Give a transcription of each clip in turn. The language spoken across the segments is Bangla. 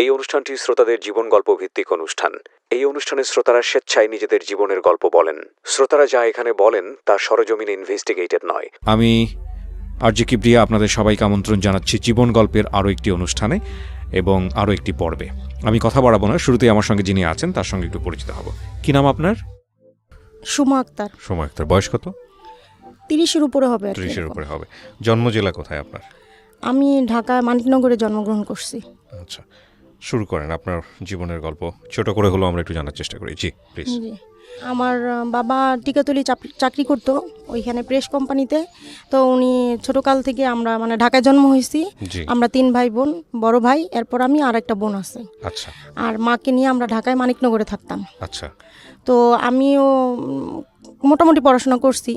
এই অনুষ্ঠানটি শ্রোতাদের জীবন গল্প ভিত্তিক অনুষ্ঠান। এই অনুষ্ঠানে শ্রোতারা স্বেচ্ছায় নিজেদের জীবনের গল্প বলেন। শ্রোতারা যা এখানে বলেন তা সরজমিনে ইনভেস্টিগেটেড নয়। আমি আরজে কিবরিয়া আপনাদের সবাইকে আমন্ত্রণ জানাচ্ছি জীবন গল্পের আরও একটি অনুষ্ঠানে এবং আরও একটি পর্বে। আমি কথা বাড়াবো না, শুরুতেই আমার সঙ্গে যিনি আছেন তার সঙ্গে একটু পরিচিত হব। কি নাম আপনার? সুমা আক্তার। সুমা আক্তার। বয়স কত? 30-এর উপরে হবে। 30-এর উপরে হবে। জন্ম জেলা কোথায় আপনার? আমি ঢাকা মানিকনগরে জন্মগ্রহণ করছি। আচ্ছা, শুরু করেন আপনার জীবনের গল্প। ছোট করে হলো আমরা একটু জানার চেষ্টা করি। জি প্লিজ। আমার বাবা টিকাতলি চাকরি করতো ওইখানে প্রেস কোম্পানিতে। তো উনি ছোটকাল থেকে আমরা মানে ঢাকায় জন্ম হয়েছি। আমরা 3 ভাই বোন, বড় ভাই, এরপর আমি আর একটা বোন আছে। আচ্ছা। আর মাকে নিয়ে আমরা ঢাকায় মানিকনগরে থাকতাম। আচ্ছা। তো আমিও মোটামুটি পড়াশোনা করছি,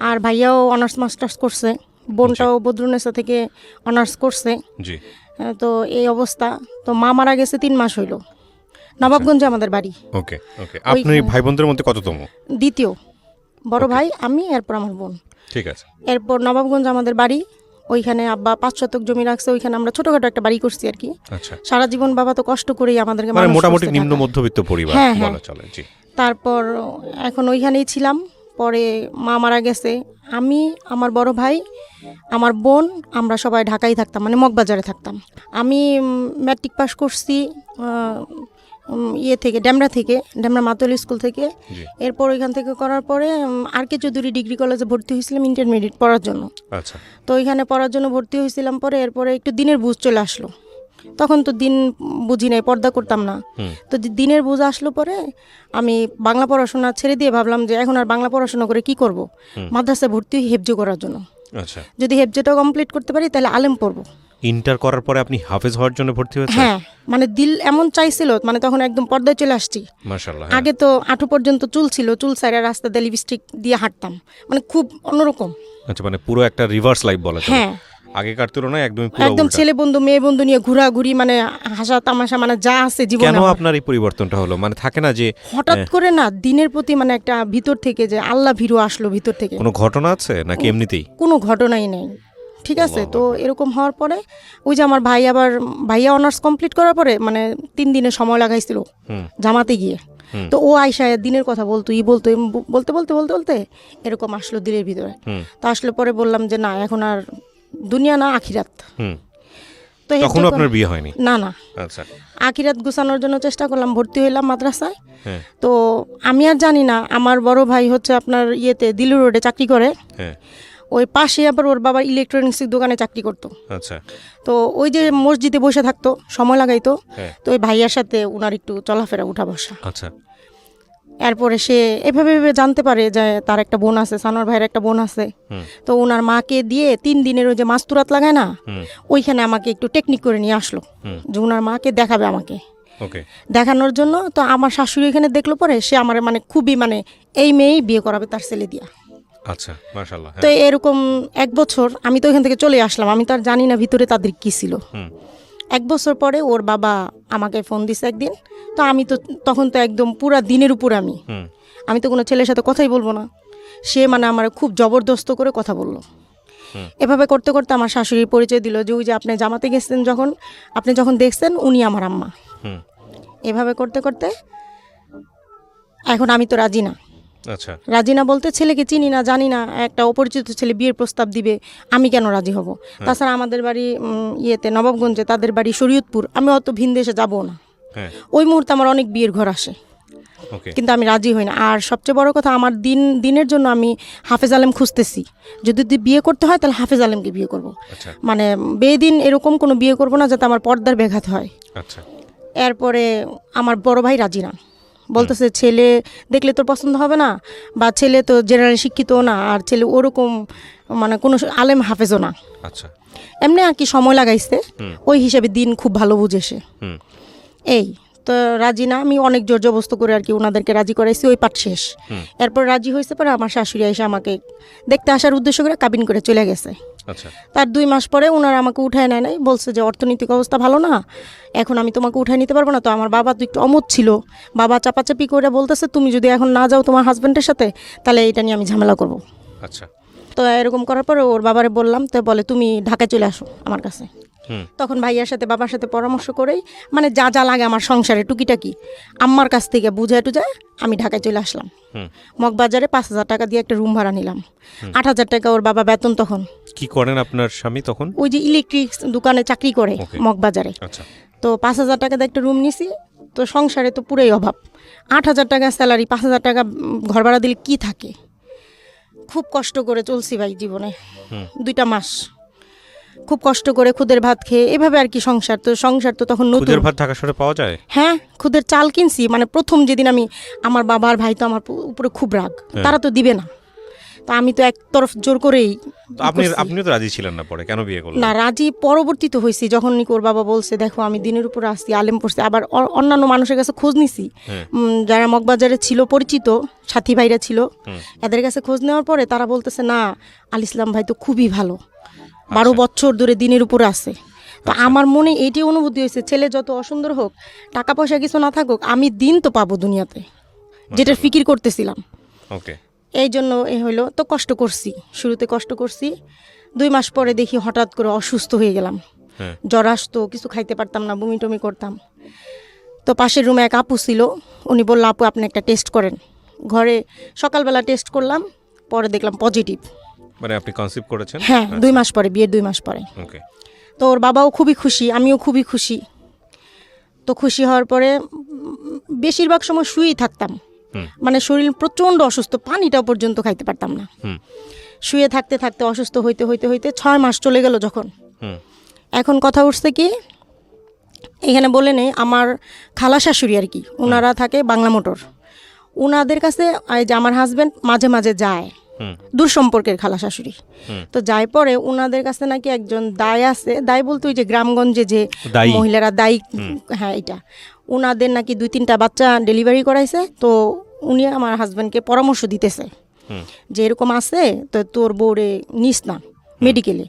আর ভাইয়াও অনার্স মাস্টার্স করছে, বোনটাও বদরুন্নেসা থেকে অনার্স করছে। জি। তো এই অবস্থা। তো মা মারা গেছে 3 মাস হইল। নবাবগঞ্জে আমাদের বাড়ি। ওকে ওকে। আপনি ভাই বোনদের মধ্যে কততম? দ্বিতীয়। বড় ভাই আমি, এরপর আমার বোন। ঠিক আছে। এরপর নবাবগঞ্জ আমাদের বাড়ি। ওইখানে আব্বা 5 শতক জমি রাখছে, ওইখানে আমরা ছোটখাটো একটা বাড়ি করছি আর কি। আচ্ছা। সারা জীবন বাবা তো কষ্ট করেই আমাদেরকে মানে মোটামুটি নিম্ন মধ্যবিত্ত পরিবার বলা চলে। জি। তারপর এখন ওইখানেই ছিলাম। পরে মা মারা গেছে। আমি, আমার বড় ভাই, আমার বোন, আমরা সবাই ঢাকায় থাকতাম, মানে মগবাজারে থাকতাম। আমি ম্যাট্রিক পাস করছি ডেমরা মাতোয়ালি স্কুল থেকে। এরপর ওইখান থেকে করার পরে আর.কে চৌধুরী ডিগ্রি কলেজে ভর্তি হয়েছিলাম ইন্টারমিডিয়েট পড়ার জন্য। আচ্ছা। তো ওইখানে পড়ার জন্য ভর্তি হয়েছিলাম। পরে এরপরে একটু দিনের বুঝ চলে আসলো। তখন তো দিন বুঝি নাই, পর্দা করতাম না। তো দিনের বুঝ আসলো পরে আমি বাংলা পড়াশোনা ছেড়ে দিয়ে ভাবলাম যে এখন আর বাংলা পড়াশোনা করে কি করব। মাদ্রাসায় ভর্তি হই হেফজো করার জন্য। আচ্ছা। যদি হেফজোটা কমপ্লিট করতে পারি তাহলে আলেম পড়বো। ইন্টার করার পরে আপনি হাফেজ হওয়ার জন্য ভর্তি হয়েছেন? হ্যাঁ, মানে দিল এমন চাইছিল, মানে তখন একদম পর্দায় চলে আসছি। মাশাআল্লাহ। আগে তো হাঁটু পর্যন্ত চুল ছিল, চুল সাইরা রাস্তা দিয়ে লিপস্টিক দিয়ে হাঁটতাম, মানে খুব অন্যরকম। আচ্ছা, মানে পুরো একটা রিভার্স লাইফ বলা যায়। হ্যাঁ, আগেকার তুলনায় একদম ছেলে বন্ধু মেয়ে বন্ধু নিয়ে ঘোরাঘুরি, মানে হাসা তামাশা, মানে যা আছে জীবনে। কেন আপনার এই পরিবর্তনটা হলো? মানে থাকে না যে হঠাৎ করে না দিনের প্রতি মানে একটা ভিতর থেকে যে আল্লাহ ভীরু আসলো ভিতর থেকে। কোনো ঘটনা আছে নাকি এমনিতেই? কোনো ঘটনাই নেই। ঠিক আছে। তো এরকম হওয়ার পরে ওই যে আমার ভাইয়া অনার্স কমপ্লিট করার পরে মানে 3 দিনের সময় লাগাইছিল জামাতে গিয়ে। তো ও আয়সা দিনের কথা বলতে বলতে এরকম আসলো দিলের ভিতরে। তো আসলে পরে বললাম যে না, এখন আর দুনিয়া না, আখিরাত। তো তখন আপনার বিয়ে হয়নি? না না। আচ্ছা। আখিরাত গুছানোর জন্য চেষ্টা করলাম, ভর্তি হইলাম মাদ্রাসায়। তো আমি আর জানি না, আমার বড় ভাই হচ্ছে আপনার দিল্লি রোডে চাকরি করে। ওই পাশে আবার ওর বাবা ইলেকট্রনিক্সের দোকানে চাকরি করতো। আচ্ছা। তো ওই যে মসজিদে বসে থাকতো, সময় লাগাইতো। তো ওই ভাইয়ার সাথে উনার একটু চলাফেরা উঠা বসা। আচ্ছা। এরপরে সে এভাবে জানতে পারে যে তার একটা বোন আছে, সানোয়ার ভাইয়ের একটা বোন আছে। তো ওনার মাকে দিয়ে 3 দিনের ওই যে মাস্তুরাত লাগায় না, ওইখানে আমাকে একটু টেকনিক করে নিয়ে আসলো যে ওনার মাকে দেখাবে আমাকে। দেখানোর জন্য। তো আমার শাশুড়ি এখানে দেখলো পরে সে আমার মানে খুবই মানে এই মেয়েই বিয়ে করাবে তার ছেলে দিয়া। আচ্ছা, মাশাআল্লাহ। তো এরকম 1 বছর আমি তো এখান থেকে চলে আসলাম, আমি তো আর জানি না ভিতরে তাদের কি ছিল। 1 বছর পরে ওর বাবা আমাকে ফোন দিছে একদিন। তো আমি তো তখন তো একদম পুরা দিনের উপর আমি তো কোনো ছেলের সাথে কথাই বলবো না। সে মানে আমার খুব জবরদস্ত করে কথা বললো। এভাবে করতে করতে আমার শাশুড়ির পরিচয় দিল যে ওই যে আপনি জামাতে গেছেন, আপনি যখন দেখছেন উনি আমার আম্মা। এভাবে করতে করতে এখন আমি তো রাজি না। আচ্ছা। রাজি না বলতে ছেলেকে চিনি না, জানি না, একটা অপরিচিত ছেলে বিয়ের প্রস্তাব দিবে, আমি কেন রাজি হব? তাছাড়া আমাদের বাড়ি নবাবগঞ্জে, তাদের বাড়ি শরীয়তপুর, আমি অত ভিন দেশে যাবো না। ওই মুহূর্তে আমার অনেক বিয়ের ঘর আসে, কিন্তু আমি রাজি হই না। আর সবচেয়ে বড় কথা, আমার দিনের জন্য আমি হাফেজ আলেম খুঁজতেছি। যদি বিয়ে করতে হয় তাহলে হাফেজ আলেমকে বিয়ে করব। মানে বেদিন এরকম কোনো বিয়ে করব না যাতে আমার পর্দার ব্যাঘাত হয়। আচ্ছা। এরপরে আমার বড় ভাই রাজি না, বলতেছে ছেলে দেখলে তোর পছন্দ হবে না, বা ছেলে তো জেনারেল শিক্ষিত না, আর ছেলে ওরকম মানে কোনো আলেম হাফেজও না। আচ্ছা। এমনি আর কি সময় লাগাইছে, ওই হিসাবে দিন খুব ভালো বুঝেছে। এই তো রাজি না, আমি অনেক জোর জবস্ত করে আর কি ওনাদেরকে রাজি করাইছি, ওই পাঠ শেষ। এরপর রাজি হয়েছে পরে আমার শাশুড়ি এসে আমাকে দেখতে আসার উদ্দেশ্য করে কাবিন করে চলে গেছে। আচ্ছা। তার 2 মাস পরে ওনারা আমাকে উঠায় নেয় নাই, বলছে যে অর্থনৈতিক অবস্থা ভালো না, এখন আমি তোমাকে উঠায় নিতে পারবো না। তো আমার বাবা তো একটু অমত ছিল, বাবা চাপাচাপি করে বলতেছে তুমি যদি এখন না যাও তোমার হাজব্যান্ডের সাথে তাহলে এটা নিয়ে আমি ঝামেলা করব। আচ্ছা। তো এরকম করার পরে ওর বাবারে বললাম, তো বলে তুমি ঢাকায় চলে আসো আমার কাছে। তখন ভাইয়ার সাথে বাবার সাথে পরামর্শ করেই মানে যা যা লাগে আমার সংসারে টুকিটাকি আম্মার কাছ থেকে বুঝায় টুজায় আমি ঢাকায় চলে আসলাম। মগবাজারে 5,000 টাকা দিয়ে একটা রুম ভাড়া নিলাম। 8,000 টাকা ওর বাবা বেতন তখন। কি করেন আপনার স্বামী তখন? ওই যে ইলেকট্রিক দোকানে চাকরি করে মগবাজারে। আচ্ছা। তো 5,000 টাকা দিয়ে একটা রুম নিছি। তো সংসারে তো পুরোই অভাব। 8,000 টাকা স্যালারি, 5,000 টাকা ঘর ভাড়া দিলে কি থাকে। খুব কষ্ট করে চলছি ভাই জীবনে 2টা মাস খুব কষ্ট করে খুদের ভাত খেয়ে এভাবে আর কি সংসার তো তখন নতুন। খুদের ভাত ঢাকা শহরে পাওয়া যায়? হ্যাঁ, খুদের চাল কিনছি। মানে প্রথম যেদিন আমি আমার বাবার ভাই তো আমার উপরে খুব রাগ, তারা তো দিবে না। তো আমি তো একতরফ জোর করেই আপনিও তো রাজি ছিলেন না, পরে কেন বিয়ে করলেন? না, রাজি পরবর্তীতে হয়েছি যখন ওর বাবা বলছে দেখো আমি দিনের উপর আসছি, আলেম পড়ছি। আবার অন্যান্য মানুষের কাছে খোঁজ নিছি, যারা মগবাজারে ছিল পরিচিত সাথী ভাইরা ছিল, এদের কাছে খোঁজ নেওয়ার পরে তারা বলতেছে না আল ইসলাম ভাই তো খুবই ভালো, 12 বছর ধরে দিনের উপরে আছে। তো আমার মনে এইটি অনুভূতি হয়েছে, ছেলে যত অসুন্দর হোক, টাকা পয়সা কিছু না থাকুক, আমি দিন তো পাবো দুনিয়াতে, যেটা ফিকির করতেছিলাম। ওকে। এই জন্য হইলো। তো কষ্ট করছি, শুরুতে কষ্ট করছি। 2 মাস পরে দেখি হঠাৎ করে অসুস্থ হয়ে গেলাম। জ্বর আসতো, কিছু খাইতে পারতাম না, বমি টমি করতাম। তো পাশের রুমে এক আপু ছিল, উনি বলল আপু আপনি একটা টেস্ট করেন। ঘরে সকালবেলা টেস্ট করলাম, পরে দেখলাম পজিটিভ। মানে আপনি কনসিভ করেছেন? হ্যাঁ, 2 মাস পরে, বিয়ের 2 মাস পরে। ওকে। তো ওর বাবাও খুবই খুশি, আমিও খুবই খুশি। তো খুশি হওয়ার পরে বেশিরভাগ সময় শুয়েই থাকতাম, মানে শরীর প্রচণ্ড অসুস্থ, পানিটাও পর্যন্ত খাইতে পারতাম না। শুয়ে থাকতে থাকতে অসুস্থ হইতে হইতে হইতে 6 মাস চলে গেল যখন। এখন কথা উঠছে কি, এখানে বলে নেই আমার খালা শাশুড়ি আর কি, ওনারা থাকে বাংলা মোটর। ওনাদের কাছে এই যে আমার হাজব্যান্ড মাঝে মাঝে যায়, দূর সম্পর্কের খালা শাশুড়ি। তো যাই পরে ওনাদের কাছে নাকি একজন দায় আছে, দায় বলতে ওই যে গ্রামগঞ্জে যে মহিলারা দায়ী, হ্যাঁ এটা, ওনাদের নাকি 2-3টা বাচ্চা ডেলিভারি করাইছে। তো উনি আমার হাজব্যান্ডকে পরামর্শ দিতেছে যে এরকম আছে, তো তোর বউরে নিস না মেডিকেলে,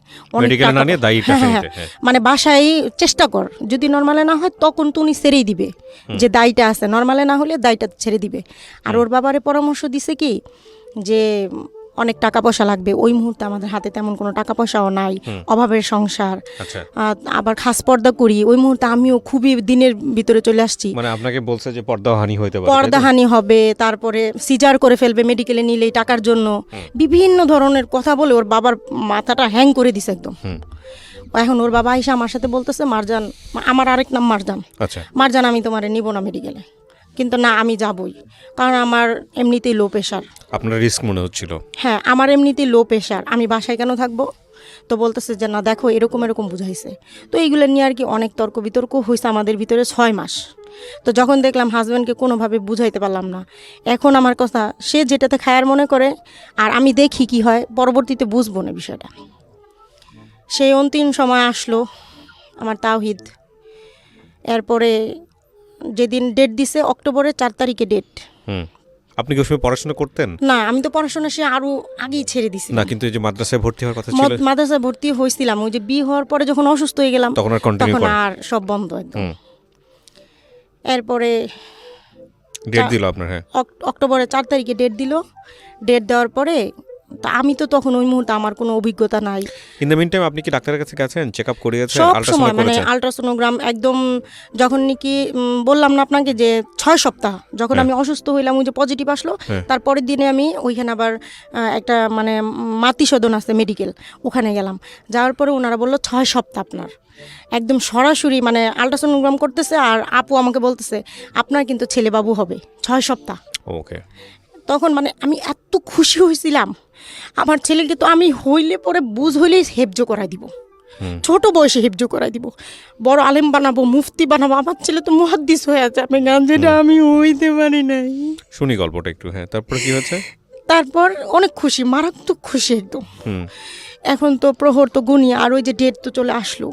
মানে বাসায় চেষ্টা কর, যদি নর্মালে না হয় তখন তো উনি ছেড়েই দিবে, যে দায়টা আছে, নর্মালে না হলে দায়টা ছেড়ে দিবে। আর ওর বাবারে পরামর্শ দিছে কি যে অনেক টাকা পয়সা লাগবে, ওই মুহূর্তে আমাদের হাতে তেমন কোনো টাকা পয়সাও নাই, অভাবের সংসার, আবার খাস পর্দা করি। ওই মুহূর্তে আমিও খুবই দিনের ভিতরে চলে আসছি, মানে আপনাকে বলছে যে পর্দাহানি হইতে পারে, পর্দাহানি হবে, তারপরে সিজার করে ফেলবে মেডিকেলে নিলেই টাকার জন্য, বিভিন্ন ধরনের কথা বলে ওর বাবার মাথাটা হ্যাং করে দিছে একদম। এখন ওর বাবা আইসা আমার সাথে বলতেছে মারজান, আমার আরেক নাম মারজান, মারজান আমি তোমারে নিব না মেডিকেলে। কিন্তু না, আমি যাবই, কারণ আমার এমনিতেই লো প্রেশার। আপনার রিস্ক মনে হচ্ছিল? হ্যাঁ, আমার এমনিতেই লো প্রেশার, আমি বাসায় কেন থাকবো। তো বলতেছে যে না দেখো এরকম এরকম বুঝাইছে। তো এইগুলো নিয়ে আর কি অনেক তর্ক বিতর্ক হয়েছে আমাদের ভিতরে 6 মাস। তো যখন দেখলাম হাজব্যান্ডকে কোনোভাবে বুঝাইতে পারলাম না, এখন আমার কথা সে যেটাতে খায়ার মনে করে, আর আমি দেখি কি হয়, পরবর্তীতে বুঝবো না বিষয়টা। সেই অন্তিম সময় আসলো আমার তাওহিদ। এরপরে যেদিন ডেট দিছে অক্টোবরের 4 তারিখে ডেট। আপনি কি ওই সময় পড়াশোনা করতেন? না, আমি তো পড়াশোনা সে আরো আগেই ছেড়ে দিছি। না, কিন্তু এই যে মাদ্রাসায় ভর্তি হওয়ার কথা ছিল? মাদ্রাসায় ভর্তি হয়েছিলাম, ওই যে বিয়ে হওয়ার পরে যখন অসুস্থ হয়ে গেলাম তখন আর সব বন্ধ একদম। এরপরে ডেট দিল আপনার? হ্যাঁ, অক্টোবরের 4 তারিখে ডেট দিল। ডেট দেওয়ার পরে আমি তো তখন ওই মুহূর্তে আমার কোনো অভিজ্ঞতা নাই। ইন দ্য মিন টাইম আপনি কি ডাক্তারের কাছে গেছেন, চেকআপ করিয়েছেন, আলট্রাসাউন্ড মানে আলট্রাসোনোগ্রাম একদম, যখন নাকি বললাম না আপনাকে যে 6 সপ্তাহ যখন আমি অসুস্থ হইলাম, ওই যে পজিটিভ আসলো, তারপরের দিনে আমি ওইখানে আবার একটা মানে মাতৃ সদন আছে মেডিকেল, ওখানে গেলাম। যাওয়ার পরে ওনারা বললো 6 সপ্তাহ আপনার, একদম সরাসরি মানে আলট্রাসোনোগ্রাম করতেছে। আর আপু আমাকে বলতেছে আপনার কিন্তু ছেলে বাবু হবে 6 সপ্তাহ। ওকে। তখন মানে আমি এত খুশি হয়েছিলাম, আমার ছেলেকে তো আমি হইলে পরে বুঝ হইলেই হেফজ করাই দিব, ছোট বয়সে হেফজ করাই দিব, বড় আলেম বানাবো, মুফতি বানাবো। আমার ছেলে তো মুহাদ্দিস হয়ে আছে, আমি গান যেটা আমি হইতে পারি নাই। শুনি গল্পটা একটু। হ্যাঁ, তারপর কি হয়েছে? তারপর অনেক খুশি, মারাত্মক খুশি একদম। এখন তো প্রহর তো গুনি, আর ওই যে ডেট তো চলে আসলো।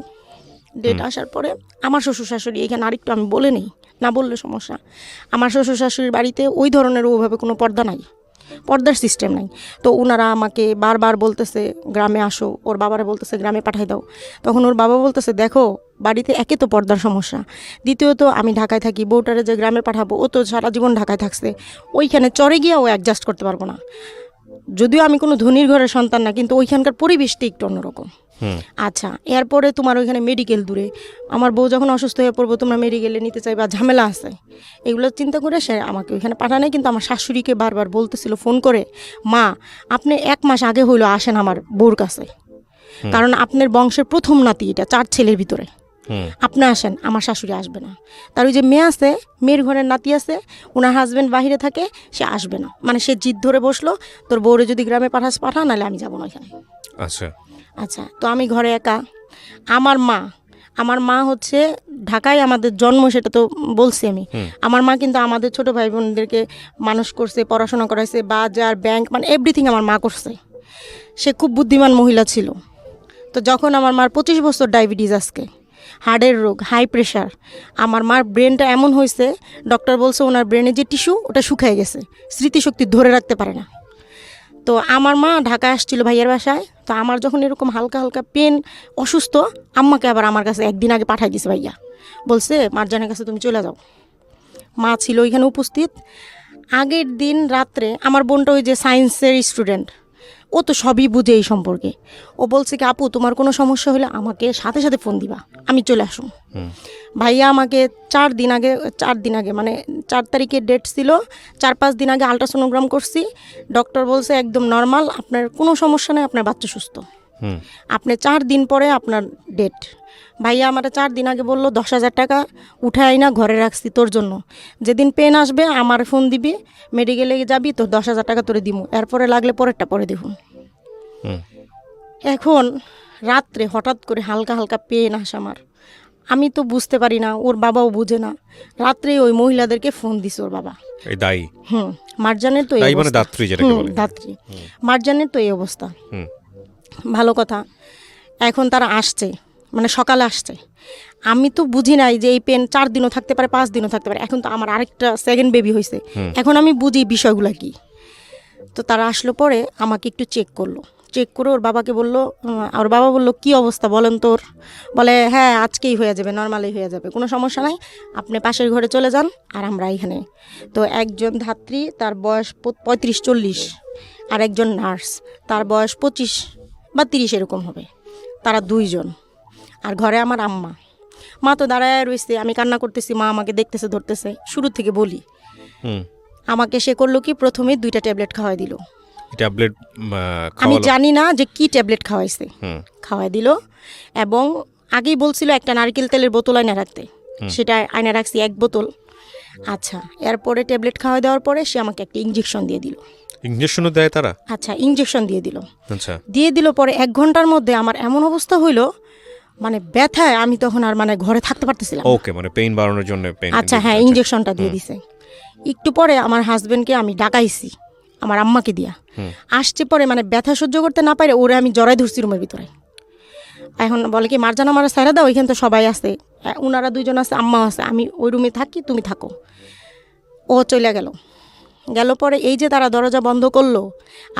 ডেট আসার পরে আমার শ্বশুর শাশুড়ি, এখানে আরেকটু আমি বলে নেই, না বললে সমস্যা, আমার শ্বশুর শাশুড়ির বাড়িতে ওই ধরনের ওইভাবে কোনো পর্দা নাই, পর্দার সিস্টেম নাই। তো ওনারা আমাকে বারবার বলতেছে গ্রামে আসো, ওর বাবারা বলতেছে গ্রামে পাঠাই দাও। তখন ওর বাবা বলতেছে দেখো বাড়িতে একে তো পর্দার সমস্যা, দ্বিতীয়ত আমি ঢাকায় থাকি, বউটারে যে গ্রামে পাঠাবো ও তো সারা জীবন ঢাকায় থাকছে, ওইখানে চরে গিয়ে ও অ্যাডজাস্ট করতে পারবো না। যদিও আমি কোনো ধনীর ঘরের সন্তান না, কিন্তু ওইখানকার পরিবেশটা একটু অন্যরকম। আচ্ছা, এরপরে তোমার ওইখানে মেডিকেল দূরে, আমার বউ যখন অসুস্থ হয়ে পড়বো তোমরা মেডিকেলে নিতে চাইবা, ঝামেলা আছে, এগুলো চিন্তা করে সে আমাকে ওইখানে পাঠায় নাই। কিন্তু আমার শাশুড়িকে বারবার বলতেছিল ফোন করে, মা আপনি 1 মাস আগে হইলো আসেন আমার বউর কাছে, কারণ আপনার বংশের প্রথম নাতি, এটা 4 ছেলের ভিতরে, আপনি আসেন। আমার শাশুড়ি আসবে না, তার ওই যে মেয়ে আছে, মেয়ের ঘরের নাতি আছে, ওনার হাজব্যান্ড বাহিরে থাকে, সে আসবে না। মানে সে জিদ ধরে বসলো, তোর বউরে যদি গ্রামে পাঠা, নাহলে আমি যাবো না ওইখানে। আচ্ছা আচ্ছা, তো আমি ঘরে একা। আমার মা হচ্ছে ঢাকায় আমাদের জন্ম, সেটা তো বলছি আমি। আমার মা কিন্তু আমাদের ছোট ভাই বোনদেরকে মানুষ করছে, পড়াশোনা করাইছে, বাজার ব্যাংক মানে এভরিথিং আমার মা করছে। সে খুব বুদ্ধিমান মহিলা ছিল। তো যখন আমার মার 25 বছর ডায়াবেটিস, আজকে হার্টের রোগ, হাই প্রেশার, আমার মার ব্রেনটা এমন হয়েছে, ডক্টর বলছে ওনার ব্রেনে যে টিস্যু ওটা শুকিয়ে গেছে, স্মৃতিশক্তি ধরে রাখতে পারে না। তো আমার মা ঢাকায় আসছিল ভাইয়ের বাসায়। তো আমার যখন এরকম হালকা হালকা পেন, অসুস্থ, আম্মাকে আবার আমার কাছে একদিন আগে পাঠাই দিছে ভাইয়া, বলছে মারজানের কাছে তুমি চলে যাও। মা ছিল ওইখানে উপস্থিত। আগের দিন রাত্রে আমার বোনটা ওই যে সায়েন্সের স্টুডেন্ট, ও তো সবই বুঝে এই সম্পর্কে, ও বলছে কি আপু তোমার কোনো সমস্যা হলে আমাকে সাথে সাথে ফোন দিবা, আমি চলে আসুন। ভাইয়া আমাকে 4 দিন আগে মানে 4 তারিখে ডেট ছিল, 4-5 দিন আগে আলট্রাসোনোগ্রাম করছি, ডক্টর বলছে একদম নর্মাল, আপনার কোনো সমস্যা নেই, আপনার বাচ্চা সুস্থ, আপনি 4 দিন পরে আপনার ডেট। ভাইয়া আমার 4 দিন আগে বললো 10,000 টাকা উঠাই না ঘরে রাখছি তোর জন্য, যেদিন পেন আসবে আমার ফোন দিবি, মেডিকেলে যাবি, তোর 10,000 টাকা তোরে দিমু, এরপরে লাগলে পরেরটা পরে দেখুন। এখন রাত্রে হঠাৎ করে হালকা হালকা পেন আসে আমার, আমি তো বুঝতে পারি না, ওর বাবাও বুঝে না। রাত্রে ওই মহিলাদেরকে ফোন দিছে ওর বাবা, এই দায়ী মারজানের তো এই দায়ী মানে অবস্থা। দাত্রী যেটাকে বলে। দাত্রী, মারজানের তো এই অবস্থা। ভালো কথা, এখন তারা আসছে, মানে সকালে আসছে, আমি তো বুঝি নাই যে এই পেন 4 দিনও থাকতে পারে, 5 দিনও থাকতে পারে। এখন তো আমার আরেকটা সেকেন্ড বেবি হয়েছে, এখন আমি বুঝি বিষয়গুলো কি। তো তারা আসলো, পরে আমাকে একটু চেক করলো, চেক করে ওর বাবাকে বললো, ওর বাবা বললো কি অবস্থা বলেন তোর, বলে হ্যাঁ আজকেই হয়ে যাবে, নর্মালি হয়ে যাবে, কোনো সমস্যা নাই, আপনি পাশের ঘরে চলে যান আর আমরা এখানে। তো একজন ধাত্রী, তার বয়স 35-40, আর একজন নার্স, তার বয়স 25 বা 30 এরকম হবে, তারা 2 জন। আর ঘরে আমার আম্মা, মা তো দাঁড়ায় রয়েছে, আমি কান্না করতেছি, মা আমাকে দেখতেছে, ধরতেছে। শুরু থেকে বলি, আমাকে সে করলো কি, প্রথমে 2টা ট্যাবলেট খাওয়াই দিল। ট্যাবলেট আমি জানি না যে কি ট্যাবলেট খাওয়াইছে, খাওয়াই দিল। এবং আগেই বলছিল একটা নারকেল তেলের বোতল আয়না রাখতে, সেটা আয়না রাখছি 1 বোতল। আচ্ছা, এরপরে ট্যাবলেট খাওয়াই দেওয়ার পরে সে আমাকে একটা ইঞ্জেকশন দিয়ে দিল। ইঞ্জেকশনও দেয় তারা? আচ্ছা, ইঞ্জেকশন দিয়ে দিল। আচ্ছা, দিয়ে দিল পরে 1 ঘন্টার মধ্যে আমার এমন অবস্থা হইলো, মানে ব্যথায় আমি তখন আর মানে ঘরে থাকতে পারতেছিলাম। ওকে, মানে পেইন বাড়ানোর জন্য পেইন। আচ্ছা হ্যাঁ, ইঞ্জেকশনটা দিয়ে দিছে। একটু পরে আমার হাজবেন্ডকে আমি ডাকাইছি, আমার আম্মাকে দিয়া আসছে। পরে মানে ব্যথা সহ্য করতে না পারে ওরে আমি জড়াই ধরছি রুমের ভিতরে। এখন বলে কি মারজান আমার সাইরা দাও, ওইখানে তো সবাই আছে, ওনারা 2 জন আছে, আম্মা আছে, আমি ওই রুমে থাকি, তুমি থাকো। ও চলে গেল পরে এই যে তারা দরজা বন্ধ করলো,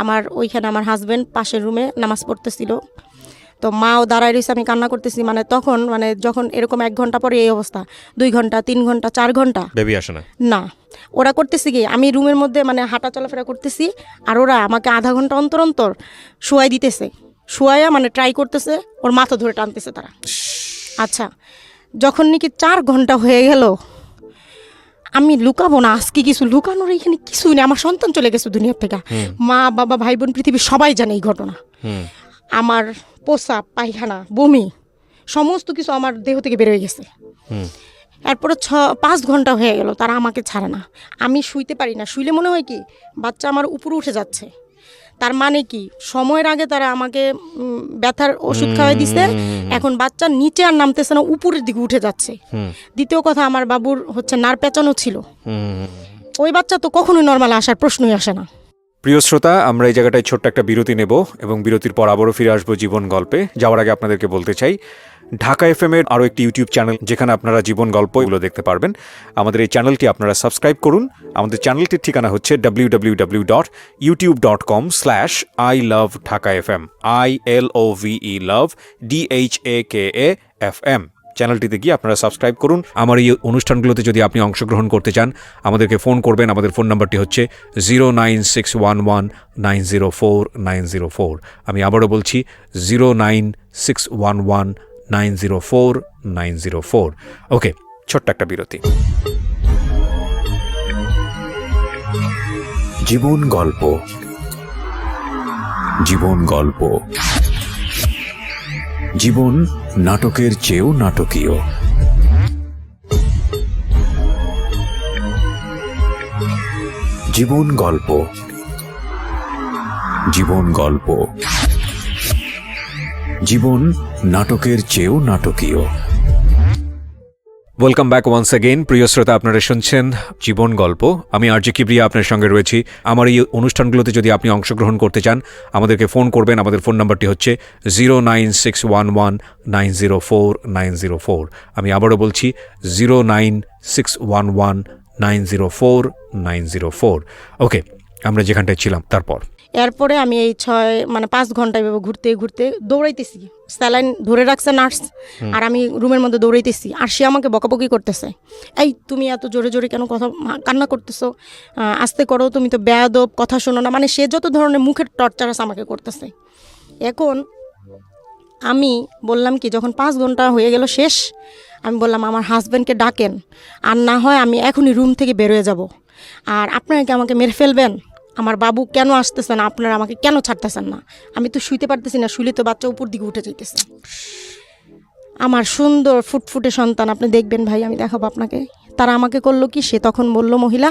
আমার ওইখানে আমার হাজবেন্ড পাশের রুমে নামাজ পড়তেছিল, তো মাও দাঁড়ায় রয়েছে, আমি কান্না করতেছি। মানে তখন মানে যখন এরকম 1 ঘন্টা পরে এই অবস্থা, 2 ঘন্টা 3 ঘন্টা 4 ঘন্টা বেবি আসে না। না, ওরা করতেছি কি, আমি রুমের মধ্যে মানে হাঁটা চলাফেরা করতেছি, আর ওরা আমাকে আধা ঘন্টা অন্তর অন্তর শোয়াই দিতেছে, শোয়াইয়া মানে ট্রাই করতেছে, ওর মাথা ধরে টানতেছে তারা। আচ্ছা, যখন নাকি 4 ঘন্টা হয়ে গেল, আমি লুকাবো না, আজকে কিছু লুকানোর এখানে কিছুই নেই, আমার সন্তান চলে গেছে দুনিয়ার থেকে, মা বাবা ভাই বোন পৃথিবীর সবাই জানে এই ঘটনা। আমার প্রস্রাব পায়খানা বমি সমস্ত কিছু আমার দেহ থেকে বের হয়ে গেছে। এরপরে 5 ঘন্টা হয়ে গেল, তারা আমাকে ছাড়ে না, আমি শুইতে পারি না, শুইলে মনে হয় কি বাচ্চা আমার উপরে উঠে যাচ্ছে। তার মানে কি, সময়ের আগে তারা আমাকে ব্যথার ওষুধ খাওয়াই দিছে, এখন বাচ্চা নিচে আর নামতেছে না, উপরের দিকে উঠে যাচ্ছে। দ্বিতীয় কথা, আমার বাবুর হচ্ছে নাড় পেঁচানো ছিল, ওই বাচ্চা তো কখনোই নর্মাল আসার প্রশ্নই আসে না। প্রিয় শ্রোতা, আমরা এই জায়গাটায় ছোট্ট একটা বিরতি নেব এবং বিরতির পর আবারও ফিরে আসবো জীবন গল্পে। যাওয়ার আগে আপনাদেরকে বলতে চাই, ঢাকা FM এর আরও একটি ইউটিউব চ্যানেল, যেখানে আপনারা জীবন গল্পগুলো দেখতে পারবেন। আমাদের এই চ্যানেলটি আপনারা সাবস্ক্রাইব করুন। আমাদের চ্যানেলটির ঠিকানা হচ্ছে www.youtube.com/ilovedhakafm, ILOVE love DHAKAFM। চ্যানেলটিতে গিয়ে আপনারা সাবস্ক্রাইব করুন। আমার এই অনুষ্ঠানগুলোতে যদি আপনি অংশগ্রহণ করতে চান আমাদেরকে ফোন করবেন। আমাদের ফোন নাম্বারটি হচ্ছে 09611904904। আমি আবারও বলছি 09611904904। ওকে, ছোট্ট একটা বিরতি। জীবন গল্প, জীবন গল্প, জীবন নাটকের চেয়েও নাটকীয়। জীবন গল্প, জীবন গল্প, জীবন নাটকের চেয়েও নাটকীয়। Welcome back once again. প্রিয় শ্রোতা, আপনারা শুনছেন জীবন গল্প। আমি আরজে কিবরিয়া আপনার সঙ্গে রয়েছি। আমার এই অনুষ্ঠানগুলোতে যদি আপনি অংশগ্রহণ করতে চান আমাদেরকে ফোন করবেন। আমাদের ফোন নাম্বারটি হচ্ছে 09611904904। আমি আবারও বলছি 09611904904। ওকে, আমরা যেখানটায় ছিলাম তারপর এরপরে আমি এই 5 ঘন্টা এভাবে ঘুরতে ঘুরতে দৌড়াইতেছি। স্যালাইন ধরে রাখছে নার্স, আর আমি রুমের মধ্যে দৌড়াইতেছি। আর সে আমাকে বকাবকি করতেছে, এই তুমি এত জোরে জোরে কেন কথা কান্না করতেছো, আস্তে করো, তুমি তো বেয়াদব, কথা শোনো না। মানে সে যত ধরনের মুখের টর্চার আছে আমাকে করতেছে। এখন আমি বললাম কি, যখন 5 ঘন্টা হয়ে গেল শেষ, আমি বললাম আমার হাজব্যান্ডকে ডাকেন, আর না হয় আমি এখনই রুম থেকে বেরোয় যাব। আর আপনারা কি আমাকে মেরে ফেলবেন? আমার বাবু কেন আসতেছে না? আপনারা আমাকে কেন ছাড়তেছেন না? আমি তো শুইতে পারতেছি না, শুইলে তো বাচ্চা উপর দিকে উঠে যাইতেছে। আমার সুন্দর ফুটফুটে সন্তান আপনি দেখবেন ভাই, আমি দেখাবো আপনাকে। তারা আমাকে করলো কি, সে তখন বলল মহিলা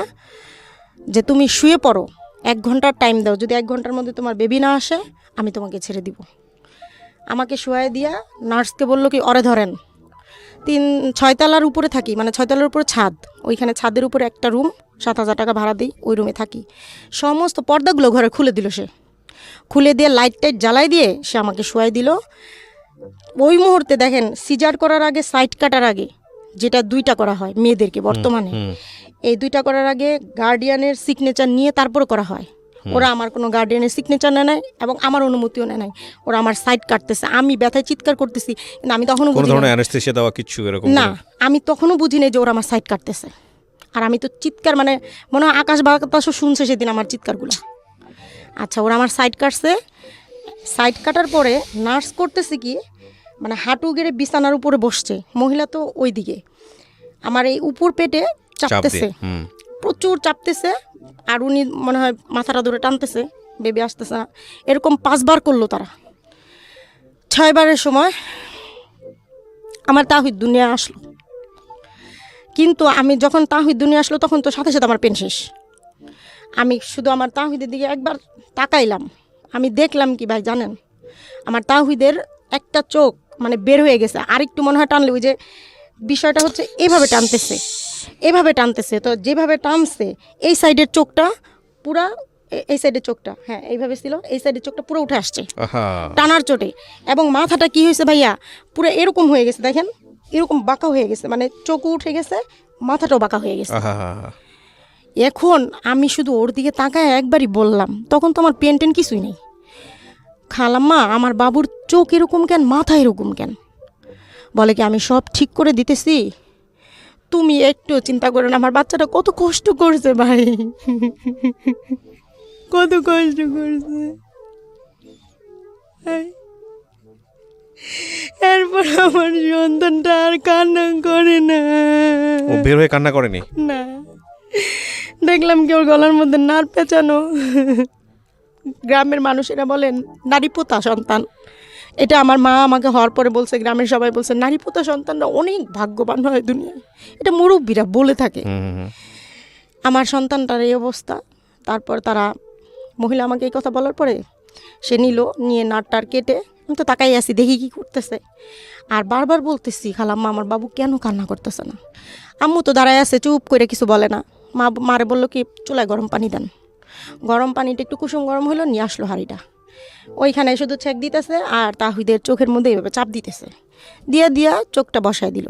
যে তুমি শুয়ে পড়ো, 1 ঘন্টার টাইম দাও, যদি 1 ঘন্টার মধ্যে তোমার বেবি না আসে আমি তোমাকে ছেড়ে দিব। আমাকে শুয়ায় দিয়া নার্সকে বললো কি, অরে ধরেন। 6 তলার উপরে থাকি, মানে 6 তলার উপরে ছাদ, ওইখানে ছাদের উপরে একটা রুম, 7,000 টাকা ভাড়া দিই, ওই রুমে থাকি। সমস্ত পর্দাগুলো ঘরে খুলে দিল, সে খুলে দিয়ে লাইট টাইট জ্বালাই দিয়ে সে আমাকে শোয়াই দিল। ওই মুহূর্তে দেখেন, সিজার করার আগে, সাইড কাটার আগে, যেটা 2টা করা হয় মেয়েদেরকে বর্তমানে, এই 2টা করার আগে গার্ডিয়ানের সিগনেচার নিয়ে তারপর করা হয়। ওরা আমার কোনো গার্ডিয়ানের সিগনেচার নেয় নাই এবং আমার অনুমতিও নেয় নাই। ওরা আমার সাইড কাটতেছে, আমি ব্যথায় চিৎকার করতেছি, কিন্তু আমি তখনও কোনো ধরনের অ্যানেস্থেসিয়া দেওয়া কিছু এরকম না, আমি তখনও বুঝি নাই যে ওরা আমার সাইড কাটতেছে। আর আমি তো চিৎকার, মানে মনে হয় আকাশ বাতাসও শুনছে সেদিন আমার চিৎকারগুলো। আচ্ছা, ওরা আমার সাইড কাটছে। সাইড কাটার পরে নার্স করতেছে কি, মানে হাঁটু গেড়ে বিছানার উপরে বসছে, মহিলা তো ওই দিকে, আমার এই উপর পেটে চাপতেছে, প্রচুর চাপতেছে। আর উনি মনে হয় মাথাটা ধরে টানতেছে, বেবি আসতেছে না। এরকম 5 বার করলো তারা। 6 বারের সময় আমার তাহিদ দুনিয়া আসলো। কিন্তু আমি যখন তাহিদ দুনিয়া আসলো তখন তো সাথে সাথে আমার পেন শেষ। আমি শুধু আমার তাহিদের দিকে একবার তাকাইলাম, আমি দেখলাম কি ভাই জানেন, আমার তাহিদের একটা চোখ মানে বের হয়ে গেছে। আর একটু মনে হয় টানলে, ওই যে বিষয়টা হচ্ছে এভাবে টানতেছে, এভাবে টানতেছে, তো যেভাবে টানছে এই সাইডের চোখটা পুরা, এই সাইডের চোখটা, হ্যাঁ এইভাবে ছিল, এই সাইডের চোখটা পুরো উঠে আসছে টানার চোটে। এবং মাথাটা কি হয়েছে ভাইয়া, পুরো এরকম হয়ে গেছে, দেখেন এরকম বাঁকা হয়ে গেছে, মানে চোখও উঠে গেছে, মাথাটাও বাঁকা হয়ে গেছে। এখন আমি শুধু ওর দিকে তাকায় একবারই বললাম, তখন তো আমার পেন টেন কিছুই নেই, খালাম্মা আমার বাবুর চোখ এরকম কেন, মাথা এরকম কেন? বলে কি, আমি সব ঠিক করে দিতেছি, তুমি একটু চিন্তা করো না, আমার বাচ্চাটা কত কষ্ট করছে ভাই, কত কষ্ট করছে। এরপর আমার সন্তানটা আর কান্না করে না। ও বের হয়ে কান্না করেনি? না, দেখলাম কি ওর গলার মধ্যে নাড় পেঁচানো। গ্রামের মানুষেরা বলেন নারীপোতা সন্তান। এটা আমার মা আমাকে হওয়ার পরে বলছে, গ্রামের সবাই বলছে নারীপোতা সন্তানরা অনেক ভাগ্যবান হয় দুনিয়ায়, এটা মুরব্বীরা বলে থাকে। আমার সন্তানটার এই অবস্থা। তারপর তারা মহিলা আমাকে এই কথা বলার পরে সে নিয়ে নাটটার কেটে, আমি তো তাকাই আছি দেখি কি করতেছে। আর বারবার বলতেছি, খালাম্মা আমার বাবু কেন কান্না করতেছে না? আম্মু তো দাঁড়ায় আছে, চুপ করে কিছু বলে না। মারে বললো কি, চুলায় গরম পানি দেন। গরম পানিটা একটু কুসুম গরম হলো, নিয়ে আসলো হাঁড়িটা, ওইখানে শুধু ছেঁক দিতেছে আর তাহিদের চোখের মধ্যে এইভাবে চাপ দিতেছে, দিয়া চোখটা বসায় দিল,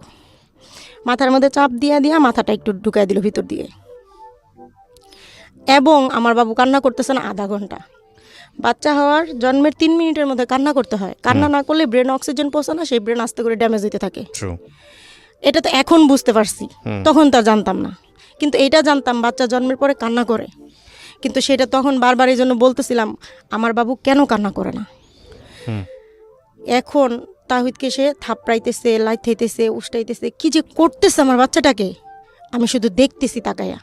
মাথার মধ্যে চাপ দিয়া মাথাটা একটু ঢুকাই দিল ভিতর দিয়ে। এবং আমার বাবু কান্না করতেছে না আধা ঘন্টা। বাচ্চা হওয়ার জন্মের 3 মিনিটের মধ্যে কান্না করতে হয়। কান্না না করলে ব্রেন অক্সিজেন পৌঁছে না, সেই ব্রেন আস্তে করে ড্যামেজ হতে থাকে। ট্রু। এটা তো এখন বুঝতে পারছি, তখন তো আর জানতাম না। কিন্তু এটা জানতাম বাচ্চা জন্মের পরে কান্না করে, কিন্তু সেটা তখন বারবার এই জন্য বলতেছিলাম আমার বাবু কেন কান্না করে না। এখন তাহিদকে সে থাপড়াইতেছে, লাইথাইতেছে, উষ্টাইতেছে, কি যে করতেছে আমার বাচ্চাটাকে, আমি শুধু দেখতেছি তাকায়া।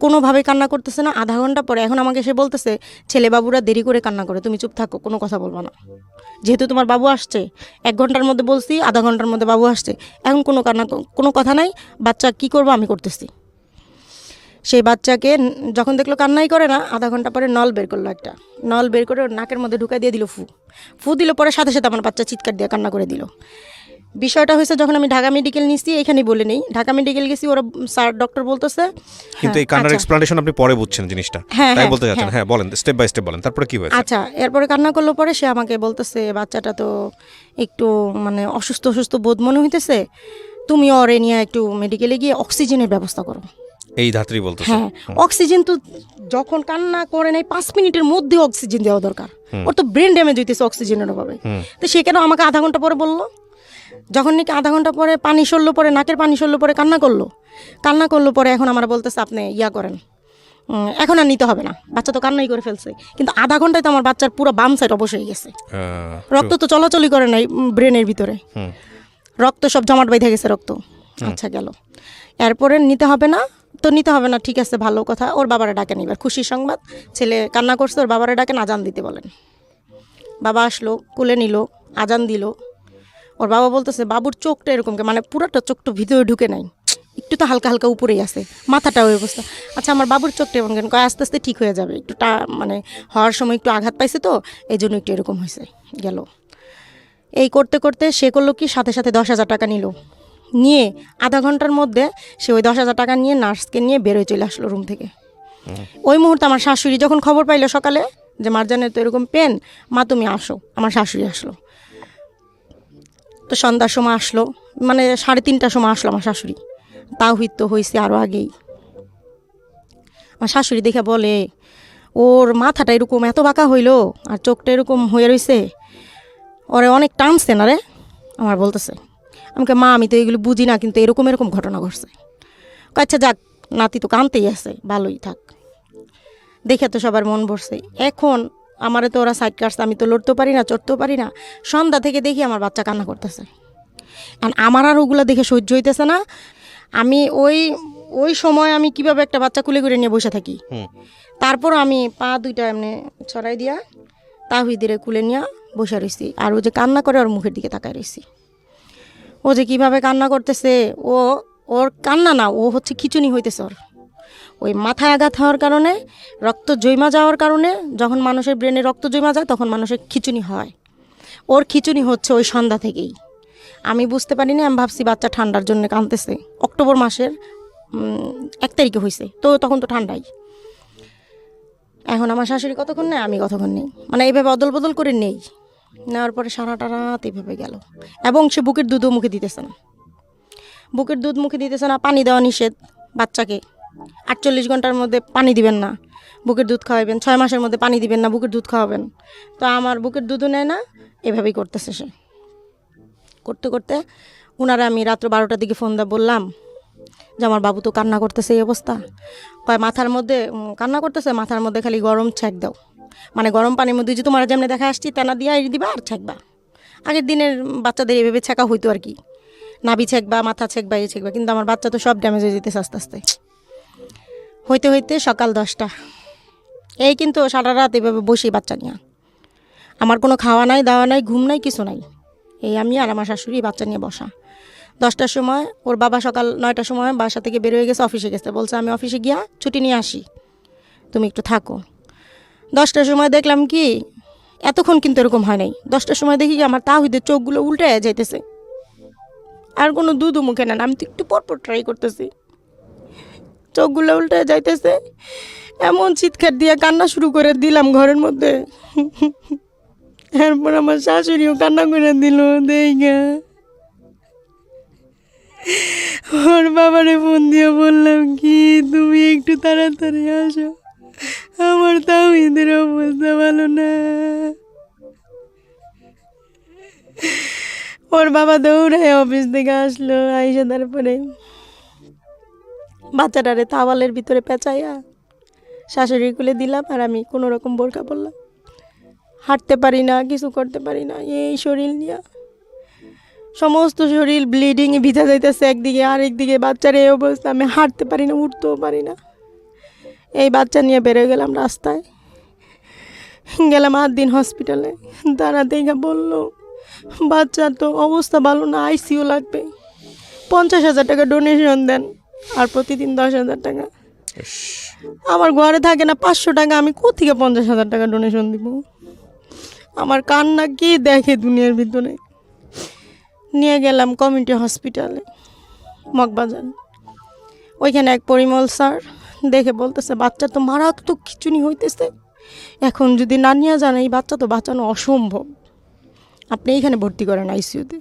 কোনোভাবে কান্না করতেছে না। আধা ঘন্টা পরে এখন আমাকে সে বলতেছে ছেলে বাবুরা দেরি করে কান্না করে, তুমি চুপ থাকো, কোনো কথা বলবো না, যেহেতু তোমার বাবু আসছে। 1 ঘন্টার মধ্যে বলছি, আধা ঘন্টার মধ্যে বাবু আসছে, এখন কোনো কথা নাই, বাচ্চা কি করবো আমি করতেছি। সেই বাচ্চাকে যখন দেখলো কান্নাই করে না, আধা ঘন্টা পরে নল বের করলো, একটা নল বের করে ওর নাকের মধ্যে ঢুকাই দিয়ে দিল, ফু দিল। পরে সাথে সাথে আমার বাচ্চা চিৎকার দিয়ে কান্না করে দিল। বিষয়টা হয়েছে যখন আমি ঢাকা মেডিকেল নিছি, এখানেই বলে নেই, ঢাকা মেডিকেল গেছি, ওরা স্যার ডক্টর বলতেছে কিন্তু এই কান্নার এক্সপ্লানেশন আপনি পরে বুঝছেন জিনিসটা, তাই বলতে যাচ্ছেন। হ্যাঁ বলেন, স্টেপ বাই স্টেপ বলেন, তারপরে কি হয়েছে? আচ্ছা, এরপরে কান্না করলো, পরে সে আমাকে বলতেছে বাচ্চাটা তো একটু মানে অসুস্থ অসুস্থ বোধ মনে হইতেছে, তুমি ওরে নিয়ে একটু মেডিকেলে গিয়ে অক্সিজেনের ব্যবস্থা করো। এই ধাত্রী বলতেছে। হ্যাঁ, অক্সিজেন তো যখন কান্না করে নাই 5 মিনিটের মধ্যে অক্সিজেন দেওয়া দরকার, ওর তো ব্রেন ড্যামেজ হইতেছে অক্সিজেনের অভাবে। তো সে কেন আমাকে আধা ঘন্টা পরে বললো? যখন নাকি আধা ঘন্টা পরে পানি সরলো, পরে নাকের পানি সরলো, পরে কান্না করলো পরে এখন আমার বলতেছে আপনি ইয়া করেন, এখন আর নিতে হবে না, বাচ্চা তো কান্নাই করে ফেলছে। কিন্তু আধা ঘন্টায় তো আমার বাচ্চার পুরো বাম সাইড অবশ হয়ে গেছে, রক্ত তো চলাচলই করে নাই ব্রেনের ভিতরে, রক্ত সব জমাট বেঁধে গেছে রক্ত। আচ্ছা গেল, এরপরে নিতে হবে না তো নিতে হবে না, ঠিক আছে ভালো কথা। ওর বাবারা ডাকেন, এবার খুশির সংবাদ, ছেলে কান্না করছে, ওর বাবারা ডাকেন, আজান দিতে বলেন। বাবা আসলো, কুলে নিল, আজান দিল। ওর বাবা বলতেছে বাবুর চোখটা এরকম, মানে পুরোটা চোখটা ভিতরে ঢুকে নাই, একটু তো হালকা হালকা উপরেই আছে, মাথাটা ওই অবস্থা। আচ্ছা আমার বাবুর চোখটা এমন কেন? কয় আস্তে আস্তে ঠিক হয়ে যাবে, একটু মানে হওয়ার সময় একটু আঘাত পাইছে তো এই জন্য একটু এরকম হয়েছে। গেল এই করতে করতে সে করলো কি, সাথে সাথে 10,000 টাকা নিল, নিয়ে আধা ঘন্টার মধ্যে সে ওই 10,000 টাকা নিয়ে নার্সকে নিয়ে বেরোয় চলে আসলো রুম থেকে। ওই মুহূর্তে আমার শাশুড়ি যখন খবর পাইলো সকালে যে মারজানের তো এরকম পেন, মা তুমি আসো, আমার শাশুড়ি আসলো। তো সন্ধ্যার সময় আসলো, মানে 3:30টার সময় আসলো আমার শাশুড়ি। তাওহিদ তো হয়েছে আরও আগেই। আমার শাশুড়ি দেখে বলে ওর মাথাটা এরকম এত বাঁকা হইলো আর চোখটা এরকম হয়ে রয়েছে, ওরে অনেক টানছে না রে, আমার বলতেছে। আমাকে মা আমি তো এগুলো বুঝি না, কিন্তু এরকম এরকম ঘটনা ঘটছে। আচ্ছা যাক, নাতি তো কানতেই আছে, ভালোই থাক। দেখে তো সবার মন ভরছে। এখন আমারে তো ওরা সাইড কাটছে, আমি তো লড়তেও পারি না, চড়তেও পারি না। সন্ধ্যা থেকে দেখি আমার বাচ্চা কান্না করতেছে, আর আমার আর ওগুলো দেখে সহ্য হইতেছে না। আমি ওই সময় আমি কিভাবে একটা বাচ্চা কুলে করে নিয়ে বসে থাকি। তারপর আমি পা দুইটা এমনি ছড়াই দিয়া তাহিদিরে কুলে নিয়ে বসে রয়েছি, আর ও যে কান্না করে ওর মুখের দিকে তাকায় রয়েছি। ও যে কিভাবে কান্না করতেছে, ওর কান্না না, ও হচ্ছে খিচুনি হইতেছে ওর। ওই মাথায় আঘাত হওয়ার কারণে, রক্ত জমা যাওয়ার কারণে, যখন মানুষের ব্রেনে রক্ত জমা যায় তখন মানুষের খিচুনি হয়। ওর খিচুনি হচ্ছে ওই সন্ধ্যা থেকেই। আমি বুঝতে পারিনি, আমি ভাবছি বাচ্চা ঠান্ডার জন্য কাঁদতেছে। অক্টোবর মাসের 1 তারিখে হয়েছে, তো তখন তো ঠান্ডাই। এখন আমার শাশুড়ি কতক্ষণ নেই, আমি কতক্ষণ নেই, মানে এইভাবে অদল বদল করে নেই। নেওয়ার পরে সারাটা রাত এইভাবে গেল, এবং সে বুকের দুধও মুখে দিতেছে না, বুকের দুধ মুখে দিতেছে না। পানি দেওয়া নিষেধ বাচ্চাকে, 48 ঘন্টার মধ্যে পানি দিবেন না, বুকের দুধ খাওয়াবেন। 6 মাসের মধ্যে পানি দিবেন না, বুকের দুধ খাওয়াবেন। তো আমার বুকের দুধও নেয় না, এভাবেই করতেছে সে। করতে করতে ওনারা আমি রাত্র 12টার দিকে ফোন দিয়ে বললাম যে আমার বাবু তো কান্না করতেছে, এই অবস্থা। কয় মাথার মধ্যে কান্না করতেছে, মাথার মধ্যে খালি গরম ছ্যাঁক দাও, মানে গরম পানির মধ্যে যে তোমার যেমনি দেখা আসছি তেনা দিয়া দিবা আর ছ্যাঁকবা। আগের দিনের বাচ্চাদের এভাবে ছ্যাঁকা হইতো আর কি, নাভি ছ্যাঁকবা, মাথা ছ্যাঁকবা, এই ছ্যাঁকবা। কিন্তু আমার বাচ্চা তো সব ড্যামেজ হয়ে যেতেছে আস্তে আস্তে। হইতে হইতে সকাল 10টা, এই কিন্তু সারা রাত এভাবে বসেই বাচ্চা নিয়ে, আমার কোনো খাওয়া নাই, দাওয়া নাই, ঘুম নাই, কিছু নাই। এই আমি আর আমার শাশুড়ি বাচ্চা নিয়ে বসা। 10টার সময় ওর বাবা সকাল 9টার সময় বাসা থেকে বের হয়ে গেছে, অফিসে গেছে। বলছে আমি অফিসে গিয়া ছুটি নিয়ে আসি, তুমি একটু থাকো। 10টার সময় দেখলাম কি, এতক্ষণ কিন্তু এরকম হয় নাই। 10টার সময় দেখি আমার তাহিদের চোখগুলো উল্টে যাইতেছে, আর কোনো দুধও মুখে নেন। আমি তো একটু পরপর ট্রাই করতেছি, চোখগুলো উল্টে যাইতেছে। এমন চিৎকার দিয়ে কান্না শুরু করে দিলাম ঘরের মধ্যে। এরপর আমার শাশুড়িও কান্না করে দিল দেখা। ওর বাবারে ফোন দিয়ে বললাম কি তুমি একটু তাড়াতাড়ি আসো, আমার তাওহীদের অবস্থা ভালো না। ওর বাবা দৌড়ায় অফিস থেকে আসলো, আইসা তারপরে বাচ্চাটারে তাওয়ালের ভিতরে পেঁচাইয়া শাশুড়ির কোলে দিলাম, আর আমি কোনো রকম বোরকা পরলাম। হাঁটতে পারি না, কিছু করতে পারি না, এই শরীর নিয়ে সমস্ত শরীর ব্লিডিংয়ে ভিজা যাইতেছে একদিকে, আরেকদিকে বাচ্চার এই অবস্থা, আমি হাঁটতে পারি না, উঠতেও পারি না। এই বাচ্চা নিয়ে বেরোয় গেলাম রাস্তায়, গেলাম 8 দিন হসপিটালে। তারা দেখে বললো বাচ্চার তো অবস্থা ভালো না, আইসিইউ লাগবে, 50,000 টাকা ডোনেশন দেন, আর প্রতিদিন 10,000 টাকা। আমার ঘরে থাকে না 500 টাকা, আমি কোথেকে 50,000 টাকা ডোনেশন দিব? আমার কান্না কি দেখে দুনিয়ার ভিতরে। নিয়ে গেলাম কমিউনিটি হসপিটালে মগবাজার। ওইখানে এক পরিমল স্যার দেখে বলতেছে বাচ্চা তো মারাত্মক খিচুনি হইতেছে, এখন যদি না নিয়ে যান এই বাচ্চা তো বাঁচানো অসম্ভব, আপনি এইখানে ভর্তি করেন আইসিইউতে।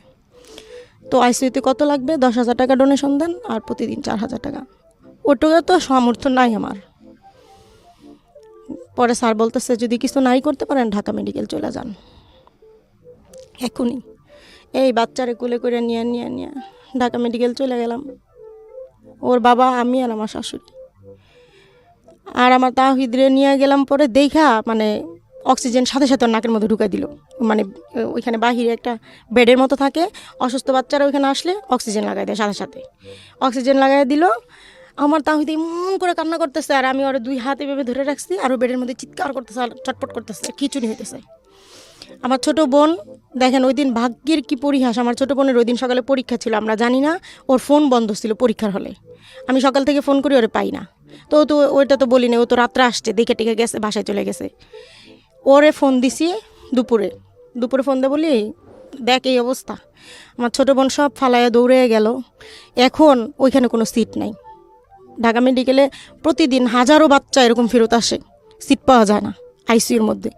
তো আইসিইউতে কত লাগবে? 10,000 টাকা ডোনেশন দেন, আর প্রতিদিন 4,000 টাকা। ওটুকু তো সামর্থ্য নাই আমার। পরে স্যার বলতেছে যদি কিছু নাই করতে পারেন ঢাকা মেডিকেল চলে যান এখনই। এই বাচ্চারে কুলে করে নিয়ে ঢাকা মেডিকেল চলে গেলাম। ওর বাবা, আমি, আর আমার শাশুড়ি। আর আমার তাওহীদরে নিয়ে গেলাম, পরে দেখা মানে অক্সিজেন সাথে সাথে ওর নাকের মধ্যে ঢুকাই দিল। মানে ওইখানে বাহিরে একটা বেডের মতো থাকে, অসুস্থ বাচ্চারা ওইখানে আসলে অক্সিজেন লাগাই দেয়, সাথে সাথে অক্সিজেন লাগাই দিল। আমার তাওহীদ এমন করে কান্না করতেছে, আর আমি ওর 2 হাত এভাবে ধরে রাখছি, আর ও বেডের মধ্যে চিৎকার করতেছে, আর চটপট করতেছে, খিচুনি হইতেছে। আমার ছোট বোন দেখেন, ওই দিন ভাগ্যের কি পরিহাস, আমার ছোট বোনের ওই দিন সকালে পরীক্ষা ছিল, আমরা জানি না, ওর ফোন বন্ধ ছিল পরীক্ষার হলে। আমি সকাল থেকে ফোন করি, ওরে পাই না। তো ওইটা তো বলি না, ও তো রাত্রে আসছে, দেখে টেকে গেছে, বাসায় চলে গেছে। ওরে ফোন দিছি দুপুরে ফোন দিয়ে বলি দেখ এই অবস্থা। আমার ছোট বোন সব ফালাইয়া দৌড়ে গেল। এখন ওইখানে কোনো সিট নাই। ঢাকা মেডিকেলে প্রতিদিন হাজারো বাচ্চা এরকম ফেরত আসে, সিট পাওয়া যায় না আইসিইউর মধ্যে,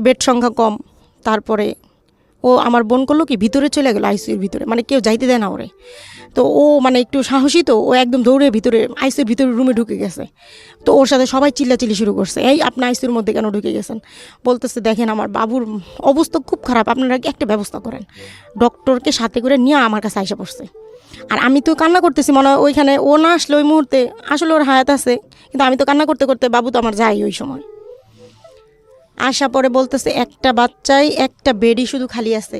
বেড সংখ্যা কম। তারপরে ও আমার বোন করলো কি, ভিতরে চলে গেলো আইসিইউর ভিতরে, মানে কেউ যাইতে দেয় না ওরে। তো ও মানে একটু সাহসী, তো ও একদম দৌড়ে ভিতরে আইসিইউর ভিতরে রুমে ঢুকে গেছে। তো ওর সাথে সবাই চিল্লাচিল্লি শুরু করছে, এই আপনি আইসিইউর মধ্যে কেন ঢুকে গেছেন? বলতেছে দেখেন আমার বাবুর অবস্থা খুব খারাপ, আপনারা একটা ব্যবস্থা করেন। ডক্টরকে সাথে করে নিয়ে আমার কাছে আইসা পড়ছে। আর আমি তো কান্না করতেছি, মনে হয় ওইখানে ও না আসলে ওই মুহূর্তে আসলে ওর হায়াত আছে, কিন্তু আমি তো কান্না করতে করতে, বাবু তো আমার যাই ওই সময়। আসা পরে বলতেছে একটা বাচ্চাই একটা বেডই শুধু খালি আছে,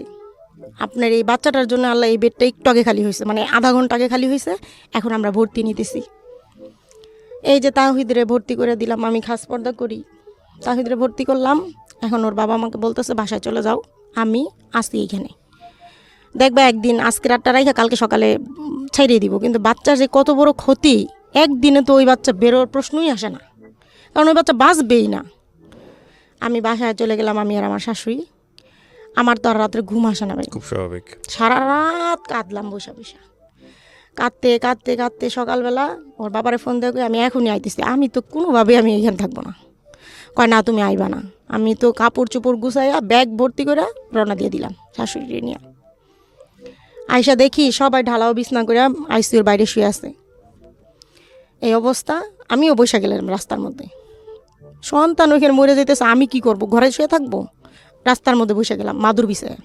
আপনার এই বাচ্চাটার জন্য আল্লাহ এই বেডটা একটু আগে খালি হয়েছে, মানে আধা ঘন্টা আগে খালি হয়েছে, এখন আমরা ভর্তি নিতেছি। এই যে তাওহীদরে ভর্তি করে দিলাম, আমি খাস পর্দা করি, তাওহীদরে ভর্তি করলাম। এখন ওর বাবা আমাকে বলতেছে বাসায় চলে যাও, আমি আসি এইখানে, দেখবা একদিন আজকে রাতটা রাইখা কালকে সকালে ছাইড়িয়ে দিব। কিন্তু বাচ্চার যে কত বড় ক্ষতি, একদিনে তো ওই বাচ্চা বেরোর প্রশ্নই আসে না, কারণ ওই বাচ্চা বাঁচবেই না। আমি বাসায় চলে গেলাম, আমি আর আমার শাশুড়ি। আমার তো আর রাত্রে ঘুম আসে না ভাই, খুব স্বাভাবিক। সারা রাত কাঁদলাম বসা বসা, কাঁদতে কাঁদতে কাঁদতে সকালবেলা ওর বাবারে ফোন দিয়ে আমি এখনই আইতেছি, আমি তো কোনোভাবে আমি এখানে থাকবো না। কয় না তুমি আইবা না। আমি তো কাপড় চোপড় গুছাইয়া ব্যাগ ভর্তি করে রওনা দিয়ে দিলাম শাশুড়ি নিয়ে। আইসা দেখি সবাই ঢালাও বিছনা করে আইসিইউর বাইরে শুয়ে আছে। এই অবস্থা, আমিও বসে গেলাম রাস্তার মধ্যে। সন্তান ওইখানে মরে যেতেছে, আমি কি করব? ঘরে শুয়ে থাকবো? রাস্তার মধ্যে বসে গেলাম মাদুর বিছায়।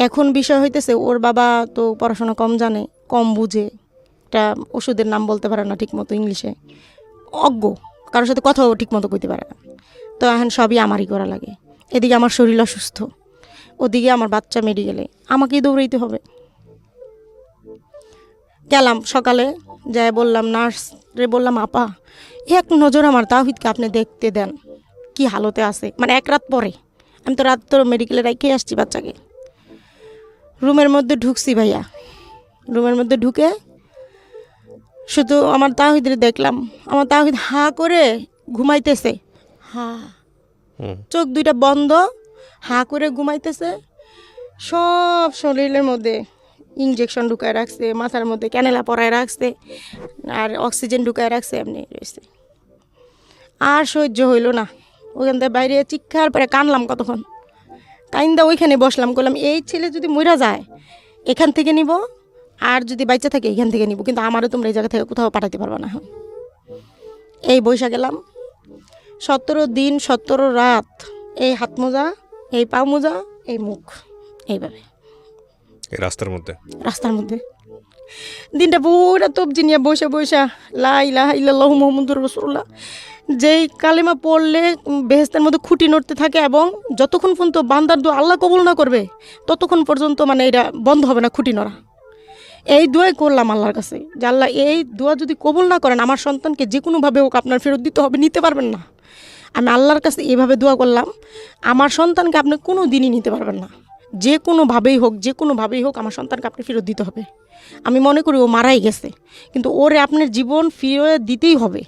এখন বিষয় হইতেছে ওর বাবা তো পড়াশোনা কম জানে, কম বুঝে, একটা ওষুধের নাম বলতে পারে না ঠিকমতো ইংলিশে, অজ্ঞ, কারোর সাথে কথাও ঠিকমতো কইতে পারে না। তো এখন সবই আমারই করা লাগে। এদিকে আমার শরীর অসুস্থ, ওদিকে আমার বাচ্চা মেডিকেলে, আমাকেই দৌড়াইতে হবে। গেলাম সকালে, যাই বললাম নার্সরে, বললাম আপা এক নজর আমার তাওহীদকে আপনি দেখতে দেন কি হালতে আছে। মানে এক রাত পরে, আমি তো রাত তো মেডিকেলে রেখে আসছি বাচ্চাকে। রুমের মধ্যে ঢুকছি ভাইয়া, রুমের মধ্যে ঢুকে শুধু আমার তাওহীদের দেখলাম, আমার তাওহীদ হা করে ঘুমাইতেছে, হা, চোখ দুইটা বন্ধ, হা করে ঘুমাইতেছে। সব শরীরের মধ্যে ইঞ্জেকশন ঢুকায় রাখছে, মাথার মধ্যে ক্যানেলা পরায় রাখছে, আর অক্সিজেন ঢুকায় রাখছে, এমনি রয়েছে। আর সহ্য হইল না, ওখান থেকে বাইরে চিৎকার পরে কানলাম কতক্ষণ, কাইন্দা ওইখানে বসলাম, করলাম এই ছেলে যদি মইরা যায় এখান থেকে নিব, আর যদি বাচ্চা থাকে এখান থেকে নিব, কিন্তু আমারও তোমরা এই জায়গা থেকে কোথাও পাঠাতে পারবা না। এই বৈশা গেলাম। 17 দিন 17 রাত এই হাত মোজা, এই পা মোজা, এই মুখ, এইভাবে এই রাস্তার মধ্যে দিনটা পুরা তবজি নিয়ে বসে বসে লা ইলাহা ইল্লাল্লাহু মুহাম্মাদুর রাসূলুল্লাহ যেই কালেমা পড়লে বেহেশতের মধ্যে খুঁটি নড়তে থাকে, এবং যতক্ষণ পর্যন্ত বান্দার দোয়া আল্লাহ কবুল না করবে ততক্ষণ পর্যন্ত মানে এটা বন্ধ হবে না, খুঁটি নড়া। এই দোয়াই করলাম আল্লাহর কাছে যে আল্লাহ এই দোয়া যদি কবুল না করেন আমার সন্তানকে যে কোনোভাবে হোক আপনার ফেরত দিতে হবে, নিতে পারবেন না। আমি আল্লাহর কাছে এইভাবে দোয়া করলাম, আমার সন্তানকে আপনি কোনো দিনই নিতে পারবেন না, যে কোনোভাবেই হোক আমার সন্তানকে আপনি ফেরত দিতে হবে। আমি মনে করি ও মারাই গেছে, কিন্তু ওরে আপনার জীবন ফিরে দিতেই হবে।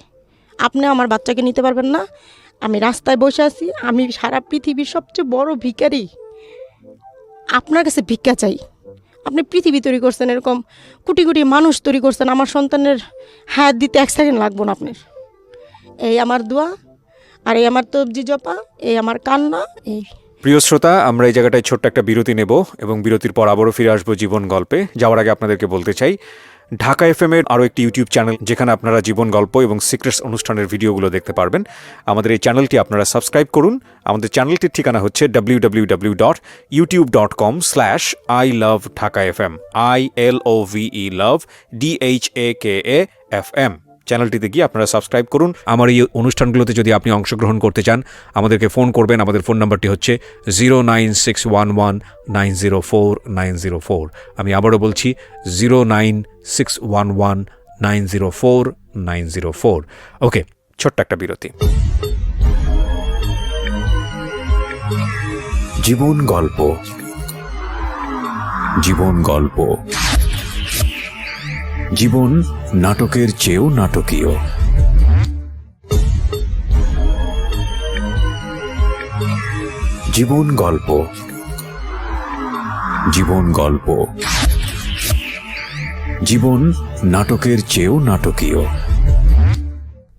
আপনি আমার বাচ্চাকে নিতে পারবেন না। আমি রাস্তায় বসে আছি, আমি সারা পৃথিবীর সবচেয়ে বড় ভিখারি, আপনার কাছে ভিক্ষা চাই। আপনি পৃথিবী তৈরি করছেন, এরকম কোটি কোটি মানুষ তৈরি করছেন, আমার সন্তানের হায়াত দিতে 1 সেকেন্ড লাগবো না আপনার। এই আমার দোয়া, আর এই আমার তবজি জপা, এই আমার কান্না। এই প্রিয় শ্রোতা, আমরা এই জায়গাটায় ছোট্ট একটা বিরতি নেব এবং বিরতির পর আবারও ফিরে আসবো জীবন গল্পে। যাওয়ার আগে আপনাদেরকে বলতে চাই, ঢাকা FM এর আরও একটি ইউটিউব চ্যানেল যেখানে আপনারা জীবন গল্প এবং সিক্রেটস অনুষ্ঠানের ভিডিওগুলো দেখতে পারবেন। আমাদের এই চ্যানেলটি আপনারা সাবস্ক্রাইব করুন। আমাদের চ্যানেলটির ঠিকানা হচ্ছে www.youtube.com/ilovedhakafm ILOVE love DHAKAFM। চ্যানেলটিতে গিয়ে আপনারা সাবস্ক্রাইব করুন। আমার এই অনুষ্ঠানগুলোতে যদি আপনি অংশগ্রহণ করতে চান আমাদেরকে ফোন করবেন। আমাদের ফোন নাম্বারটি হচ্ছে 09611904904। আমি আবারও বলছি 09611904904। ওকে, ছোট্ট একটা বিরতি। জীবন গল্প, জীবন গল্প। জীবন নাটকের চেয়েও নাটকীয়। জীবন গল্প, জীবন গল্প। জীবন নাটকের চেয়েও নাটকীয়।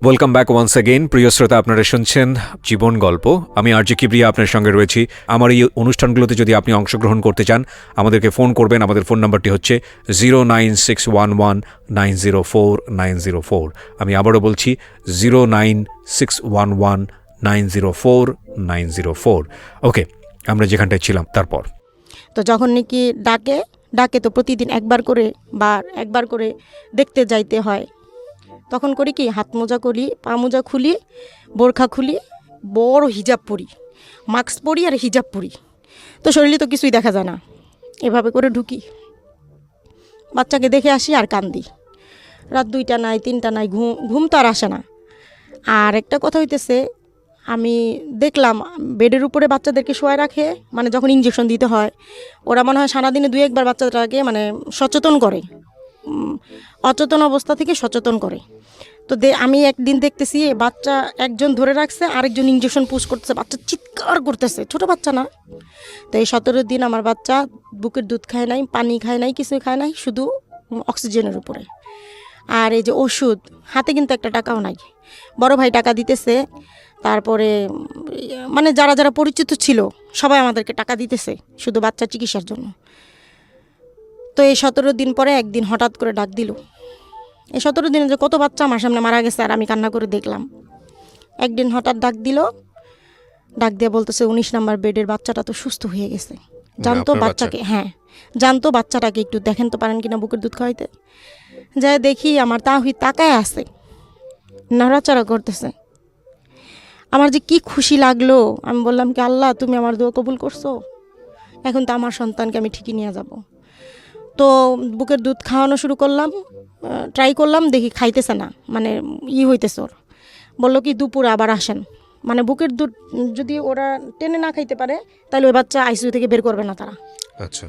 Welcome back once again. প্রিয় শ্রোতা, আপনারা শুনছেন জীবন গল্প। আমি আরজে কিবরিয়া আপনার সঙ্গে রয়েছি। আমার এই অনুষ্ঠানগুলোতে যদি আপনি অংশগ্রহণ করতে চান আমাদেরকে ফোন করবেন। আমাদের ফোন নাম্বারটি হচ্ছে 09611904904। আমি আবারও বলছি 09611904904। ওকে, আমরা যেখানটায় ছিলাম তারপর। তো যখন নাকি ডাকে তো প্রতিদিন একবার করে দেখতে যাইতে হয়। তখন করি কি, হাত মোজা করি, পা মোজা খুলি, বোরখা খুলি, বড় হিজাব পরি, মাস্ক পরি আর হিজাব পরি। তো শরীরে তো কিছুই দেখা যায় না, এভাবে করে ঢুকি, বাচ্চাকে দেখে আসি আর কান্দি। রাত 2টা নাই 3টা নাই, ঘুম তো আর আসে না। আর একটা কথা হইতেছে, আমি দেখলাম বেডের উপরে বাচ্চাদেরকে শোয়ায় রাখে, মানে যখন ইঞ্জেকশন দিতে হয় ওরা মনে হয় সারাদিনে 2-1 বার বাচ্চাটাকে মানে সচেতন করে, অচেতন অবস্থা থেকে সচেতন করে। তো আমি একদিন দেখতেছি বাচ্চা একজন ধরে রাখছে, আরেকজন ইঞ্জেকশন পুশ করতেছে, বাচ্চা চিৎকার করতেছে, ছোট বাচ্চা না। তো এই 17 দিন আমার বাচ্চা বুকের দুধ খায় নাই, পানি খায় নাই, কিছুই খায় নাই, শুধু অক্সিজেনের উপরে। আর এই যে ওষুধ, হাতে কিন্তু একটা টাকাও নাই। বড় ভাই টাকা দিতেছে, তারপরে মানে যারা যারা পরিচিত ছিল সবাই আমাদেরকে টাকা দিতেছে শুধু বাচ্চার চিকিৎসার জন্য। তো এই 17 দিন পরে একদিন হঠাৎ করে ডাক দিল। এই 17 দিনে যে কত বাচ্চা আমার সামনে মারা গেছে আর আমি কান্না করে দেখলাম। একদিন হঠাৎ ডাক দিয়ে বলতেছে 19 নম্বর বেডের বাচ্চাটা তো সুস্থ হয়ে গেছে। জানতো বাচ্চাকে, হ্যাঁ জানতো বাচ্চাটাকে একটু দেখেন তো পারেন কিনা বুকের দুধ খাওয়াইতে। যাই দেখি আমার তাকায় আছে, নাড়াচাড়া করতেছে। আমার যে কি খুশি লাগলো। আমি বললাম কি, আল্লাহ তুমি আমার দোয়া কবুল করছো, এখন তো আমার সন্তানকে আমি ঠিকই নিয়ে যাব। তো বুকের দুধ খাওয়ানো শুরু করলাম, ট্রাই করলাম, দেখি খাইতেছে না, মানে হইতেছে ওর। বললো কি দুপুরে আবার আসেন, মানে বুকের দুধ যদি ওরা টেনে না খাইতে পারে তাহলে ওই বাচ্চা আইসিইউ থেকে বের করবে না তারা। আচ্ছা।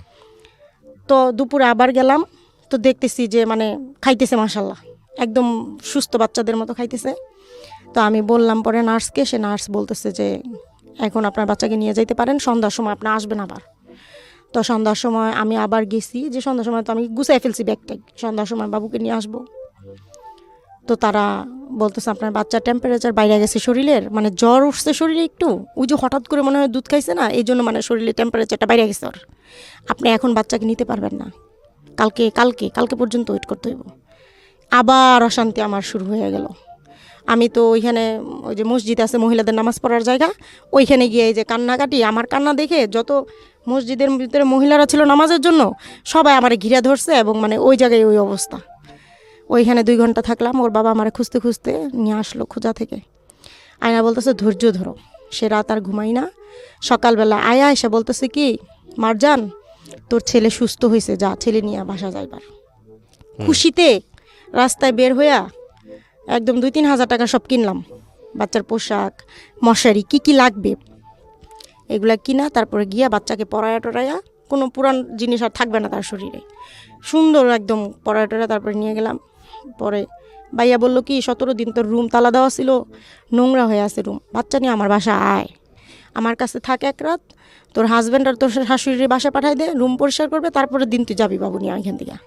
তো দুপুরে আবার গেলাম, তো দেখতেছি যে মানে খাইতেছে মাশাল্লাহ, একদম সুস্থ বাচ্চাদের মতো খাইতেছে। তো আমি বললাম পরে নার্সকে, সে নার্স বলতেছে যে এখন আপনার বাচ্চাকে নিয়ে যাইতে পারেন, সন্ধ্যার সময় আপনি আসবেন আবার। তো সন্ধ্যার সময় আমি আবার গেছি, যে সন্ধ্যার সময় তো আমি গুছাই ফেলছি ব্যাগটাই, সন্ধ্যার সময় বাবুকে নিয়ে আসবো। তো তারা বলতেছে আপনার বাচ্চার টেম্পারেচার বাইরে গেছে শরীরের, মানে জ্বর উঠছে শরীরে একটু, ওই যে হঠাৎ করে মনে হয় দুধ খাইছে না, এই জন্য মানে শরীরে টেম্পারেচারটা বাইরে গেছে ওর। আপনি এখন বাচ্চাকে নিতে পারবেন না, কালকে পর্যন্ত ওয়েট করতে হইব। আবার অশান্তি আমার শুরু হয়ে গেল। আমি তো ওইখানে ওই যে মসজিদ আছে মহিলাদের নামাজ পড়ার জায়গা, ওইখানে গিয়ে এই যে কান্নাকাটি, আমার কান্না দেখে যত মসজিদের ভিতরে মহিলারা ছিল নামাজের জন্য সবাই আমারে ঘিরে ধরছে, এবং মানে ওই জায়গায় ওই অবস্থা। ওইখানে 2 ঘন্টা থাকলাম, ওর বাবা আমারে খুঁজতে খুঁজতে নিয়ে আসলো খোঁজা থেকে। আয়না বলতেছে ধৈর্য ধরো। সে রাত আর ঘুমাই না, সকালবেলা আয়া এসে বলতেছে কি, মারজান তোর ছেলে সুস্থ হয়েছে, যা ছেলে নিয়ে বাসা যাইবার। খুশিতে রাস্তায় বের হইয়া একদম 2-3 হাজার টাকা সব কিনলাম, বাচ্চার পোশাক, মশারি, কি কি লাগবে এগুলা কিনা, তারপরে গিয়া বাচ্চাকে পড়ায়া টরাইয়া, কোনো পুরান জিনিস আর থাকবে না তার শরীরে, সুন্দর একদম পড়ায়া টরা তারপরে নিয়ে গেলাম। পরে ভাইয়া বলল কি 17 দিন তোর রুম তালা দেওয়া ছিল, নোংরা হয়ে আছে রুম, বাচ্চা নিয়ে আমার বাসা আয়, আমার কাছে থাক 1 রাত, তোর হাজব্যান্ড আর তোর শাশুড়ির বাসা পাঠাই দে, রুম পরিষ্কার করবে, তারপরে দিন তুই যাবি বাবু নিয়ে এখান থেকে।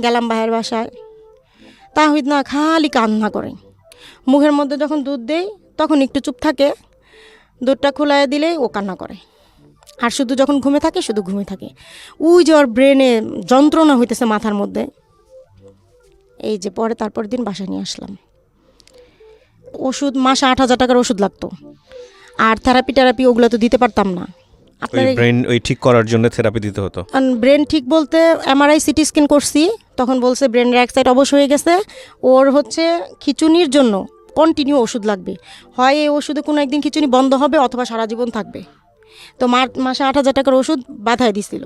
গেলাম ভাইয়ের বাসায়, তাহিদ না খালি কান্না করে, মুখের মধ্যে যখন দুধ দেই তখন একটু চুপ থাকে, দুধটা খোলায় দিলেই ও কান্না করে, আর শুধু যখন ঘুমে থাকে শুধু ঘুমে থাকে। ওই যে ওর ব্রেনে যন্ত্রণা হইতেছে মাথার মধ্যে। এই যে পরে তারপর দিন বাসা নিয়ে আসলাম। ওষুধ মাসে 8,000 টাকার ওষুধ লাগতো, আর থেরাপি ওগুলো তো দিতে পারতাম না। ওই ব্রেন ওই ঠিক করার জন্য থেরাপি দিতে হতো। ব্রেন ঠিক বলতে এমআরআই সিটি স্ক্যান করছি, তখন বলছে ব্রেনের এক সাইড অবশ হয়ে গেছে, ওর হচ্ছে খিঁচুনির জন্য কন্টিনিউ ওষুধ লাগবে, হয় এই ওষুধে কোনো একদিন খিঁচুনি বন্ধ হবে অথবা সারা জীবন থাকবে। তো মাসে 8,000 টাকার ওষুধ বাধায় দিছিল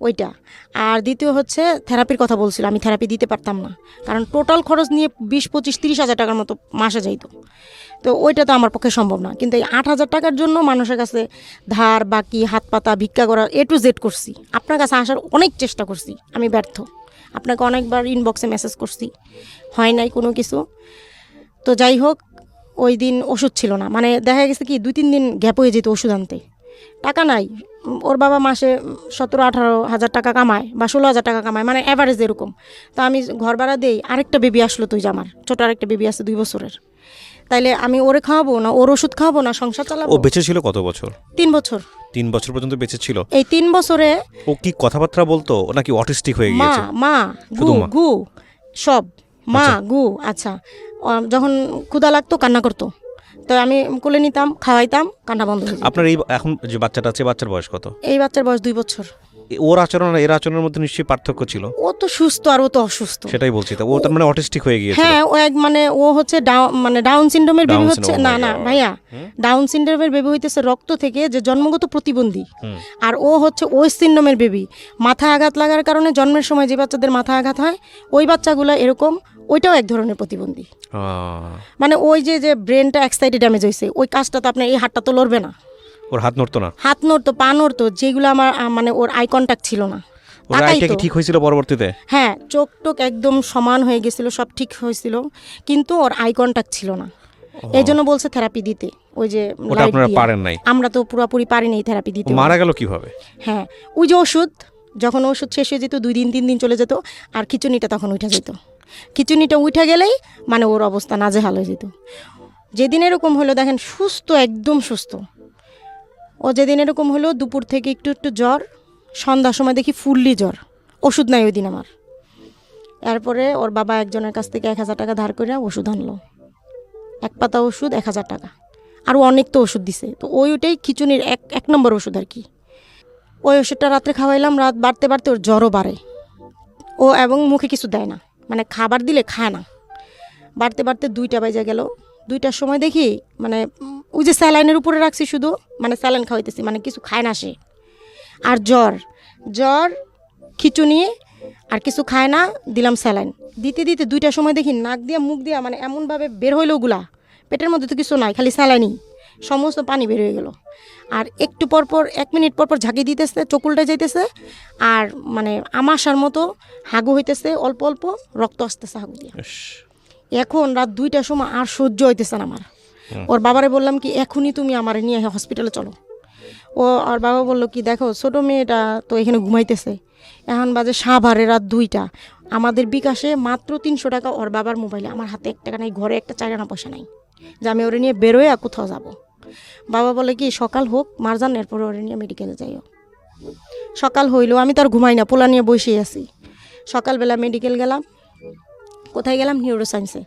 ওইটা। আর দ্বিতীয় হচ্ছে থেরাপির কথা বলছিল, আমি থেরাপি দিতে পারতাম না, কারণ টোটাল খরচ নিয়ে 20-25-30 হাজার টাকার মতো মাসে যাইতো, তো ওইটা তো আমার পক্ষে সম্ভব না। কিন্তু এই 8,000 টাকার জন্য মানুষের কাছে ধার বাকি হাত পাতা ভিক্ষা করা A to Z করছি, আপনার কাছে আসার অনেক চেষ্টা করছি, আমি ব্যর্থ, আপনাকে অনেকবার ইনবক্সে মেসেজ করছি, হয় নাই কোনো কিছু। তো যাই হোক, ওই দিন ওষুধ ছিল না, মানে দেখা গেছে কি 2-3 দিন গ্যাপ হয়ে যেত ওষুধ আনতে, টাকা নাই। ওর বাবা মাসে 17-18 হাজার টাকা কামায় বা 16 হাজার টাকা কামায়, মানে অ্যাভারেজ এরকম। তো আমি ঘর ভাড়া দেই, আরেকটা বেবি আসলো, তুই যে আমার ছোটো আরেকটা বেবি আছে 2 বছরের, তাইলে আমি ওরে খাওয়াবো না, ওর ওষুধ খাওয়াবো না, সংসার চালাবো। ও বেঁচে ছিল কত বছর? 3 বছর। 3 বছর পর্যন্ত বেঁচে ছিল? এই 3 বছরে ও কি কথাবার্তা বলতো নাকি অটিস্টিক হয়ে গিয়েছে? মা গু সব মা গু। আচ্ছা, যখন ক্ষুধা লাগতো কান্না করতো, তো আমি কোলে নিতাম, খাওয়াইতাম, কান্না বন্ধ হয়ে যেত। আপনার এই এখন যে বাচ্চাটা আছে, বাচ্চার বয়স কত? এই বাচ্চার বয়স 2 বছর। ওর আচরণ আর এর আচরণের মধ্যে নিশ্চয়ই পার্থক্য ছিল। ও তো সুস্থ আর ও তো অসুস্থ। সেটাই বলছি, তো ও তার মানে অটিস্টিক হয়ে গিয়েছে। হ্যাঁ, ও মানে ও হচ্ছে ডাউন সিনড্রোমের বেবি হচ্ছে না ভাইয়া, ডাউন সিনড্রোমের বেবি হইতেছে রক্ত থেকে যে জন্মগত প্রতিবন্ধী, আর ও হচ্ছে ওই সিনড্রোমের বেবি, মাথায় আঘাত লাগার কারণে জন্মের সময় যে বাচ্চাদের মাথায় আঘাত হয় ওই বাচ্চাগুলো এরকম, ওইটাও এক ধরনের প্রতিবন্ধী। মানে ওই যে ব্রেনটা এক সাইডে ড্যামেজ হয়েছে, ওই কাজটা তো আপনার এই হাতটা তো লড়বে না, ওর হাত নড়তো না, হাত নড়তো, পা নড়তো, যেগুলো আমার মানে ওর আই কন্ট্যাক্ট ছিল না। ওর আইটা কি ঠিক হয়েছিল পরবর্তীতে? হ্যাঁ, চোখ টোক একদম সমান হয়ে গেছিল, সব ঠিক হয়েছিল, কিন্তু ওর আই কন্ট্যাক্ট ছিল না। এই জন্য বলছে থেরাপি দিতে, ওই যে ওটা আপনারা পারেন নাই। আমরা তো পুরোপুরি পারিনি থেরাপি দিতে। মারা গেল কিভাবে? হ্যাঁ, ওই যে ওষুধ, যখন ওষুধ শেষ হয়ে যেত 2 দিন 3 দিন চলে যেত, আর খিচুনিটা তখন উঠে যেত, খিচুনিটা উঠে গেলেই মানে ওর অবস্থা নাজেহাল হয়ে যেত। যেদিন এরকম হলো দেখেন, সুস্থ একদম সুস্থ, ও যেদিন এরকম হলো দুপুর থেকে একটু একটু জ্বর, সন্ধ্যার সময় দেখি ফুললি জ্বর, ওষুধ নাই ওই দিন আমার। এরপরে ওর বাবা একজনের কাছ থেকে 1,000 টাকা ধার করে ওষুধ আনলো, 1 পাতা ওষুধ 1,000 টাকা, আরও অনেক তো ওষুধ দিছে, তো ওইটাই খিচুনির এক নম্বর ওষুধ আর কি। ওই ওষুধটা রাত্রে খাওয়াইলাম, রাত বাড়তে বাড়তে ওর জ্বরও বাড়ে, ও এবং মুখে কিছু দেয় না, মানে খাবার দিলে খায় না, বাড়তে বাড়তে 2টা বাজে গেল। 2টার সময় দেখি মানে ওই যে স্যালাইনের উপরে রাখছি শুধু, মানে স্যালাইন খাওয়াইতেছি, মানে কিছু খায় না সে, আর জ্বর খিচুনি আর কিছু খায় না, দিলাম স্যালাইন, দিতে 2টার সময় দেখি নাক দিয়া মুখ দিয়া মানে এমনভাবে বের হইলো ওগুলা, পেটের মধ্যে তো কিছু নাই, খালি স্যালাইনই, সমস্ত পানি বের হয়ে গেল। আর একটু পরপর 1 মিনিট পরপর ঝাঁকি দিতেছে, চকুলটা যাইতেছে, আর মানে আমাশার মতো হাগু হইতেছে, অল্প অল্প রক্ত আসতেছে হাগু দিয়ে। এখন রাত 2টার সময় আর সহ্য হইতেছে না আমার। ওর বাবারে বললাম কি, এখনই তুমি আমার নিয়ে হসপিটালে চলো। ওর বাবা বললো কি, দেখো ছোটো মেয়েটা তো এখানে ঘুমাইতেছে, এখন বাজে সাভারে রাত 2টা, আমাদের বিকাশে মাত্র 300 টাকা ওর বাবার মোবাইলে, আমার হাতে 1 টাকা নাই, ঘরে একটা 4 আনা পয়সা নাই যে আমি ওরে নিয়ে বেরোয় আর কোথাও যাব। বাবা বলে কি, সকাল হোক মারজান, এরপরে ওরে নিয়ে মেডিকেলে যাইও। সকাল হইলো, আমি তো আর ঘুমাই না, পোলা নিয়ে বসেই আছি। সকালবেলা মেডিকেল গেলাম, কোথায় গেলাম, নিউরোসায়েন্সে।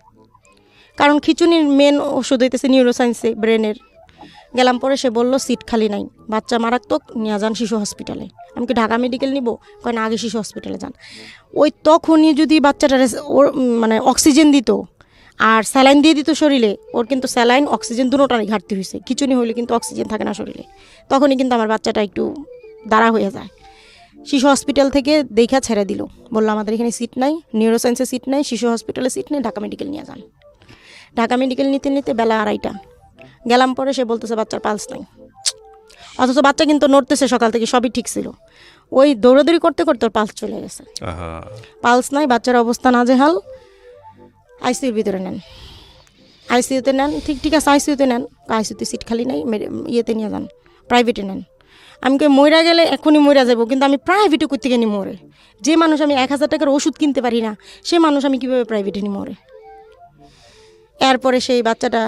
কারণ খিচুনির মেন ওষুধ হইতেছে নিউরোসায়েন্সে ব্রেনের। গেলাম পরে সে বলল সিট খালি নাই, বাচ্চা মারাত্মক, নিয়ে যান শিশু হসপিটালে। আমি কি ঢাকা মেডিকেল নিব? কয় না, আগে শিশু হসপিটালে যান। ওই তখনই যদি বাচ্চাটা ওর মানে অক্সিজেন দিত আর স্যালাইন দিয়ে দিত শরীরে, ওর কিন্তু স্যালাইন অক্সিজেন দুটোটারই ঘাটতি হয়েছে। খিচুনি হইলে কিন্তু অক্সিজেন থাকে না শরীরে, তখনই কিন্তু আমার বাচ্চাটা একটু দাঁড়া হয়ে যায়। শিশু হসপিটাল থেকে দেখা ছেড়ে দিল, বললো আমাদের এখানে সিট নাই, নিউরোসায়েন্সে সিট নাই, শিশু হসপিটালে সিট নেই, ঢাকা মেডিকেল নিয়ে যান। ঢাকা মেডিকেল নিতে নিতে বেলা 2:30 গেলাম পরে সে বলতেছে বাচ্চার পালস নাই। অথচ বাচ্চা কিন্তু নড়তেছে সকাল থেকে, সবই ঠিক ছিল। ওই দৌড়াদৌড়ি করতে করতে ওর পালস চলে গেছে। পালস নাই, বাচ্চার অবস্থা নাজেহাল। আইসিইউর ভিতরে নেন, আইসিইউতে নেন। ঠিক আছে, আইসিইউতে নেন। আইসিইউতে সিট খালি নাই, ইয়েতে নিয়ে যান, প্রাইভেটে নেন। আমি কই মইরা গেলে এখনই মইরা যাবো, কিন্তু আমি প্রাইভেটে করতে গেনি মরে। যে মানুষ আমি 1000 টাকার ওষুধ কিনতে পারি না, সে মানুষ আমি কীভাবে প্রাইভেটে নি মরে। এরপরে সেই বাচ্চাটা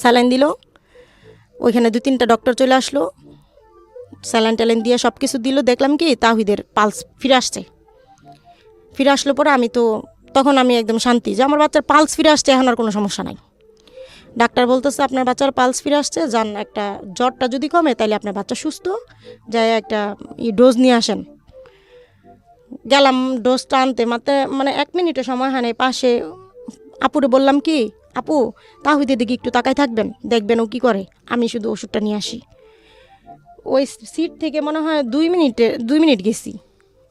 স্যালাইন দিল, ওইখানে 2-3টা ডক্টর চলে আসলো, স্যালাইন ট্যালাইন দিয়ে সব কিছু দিল। দেখলাম কি তাহিদের পালস ফিরে আসছে। ফিরে আসলো পরে আমি তো তখন আমি একদম শান্তি যে আমার বাচ্চার পালস ফিরে আসছে, এখন আর কোনো সমস্যা নাই। ডাক্তার বলতেছে আপনার বাচ্চার পালস ফিরে আসছে, যান একটা জ্বরটা যদি কমে তাহলে আপনার বাচ্চা সুস্থ, যাই একটা ডোজ নিয়ে আসেন। গেলাম ডোজটা আনতে, মানে 1 মিনিটও সময় হয় নাই। পাশে আপুরে বললাম কি, আপু তাহিদের দিকে একটু তাকাই থাকবেন, দেখবেন ও কী করে, আমি শুধু ওষুধটা নিয়ে আসি। ওই সিট থেকে মনে হয় 2 মিনিট গেছি,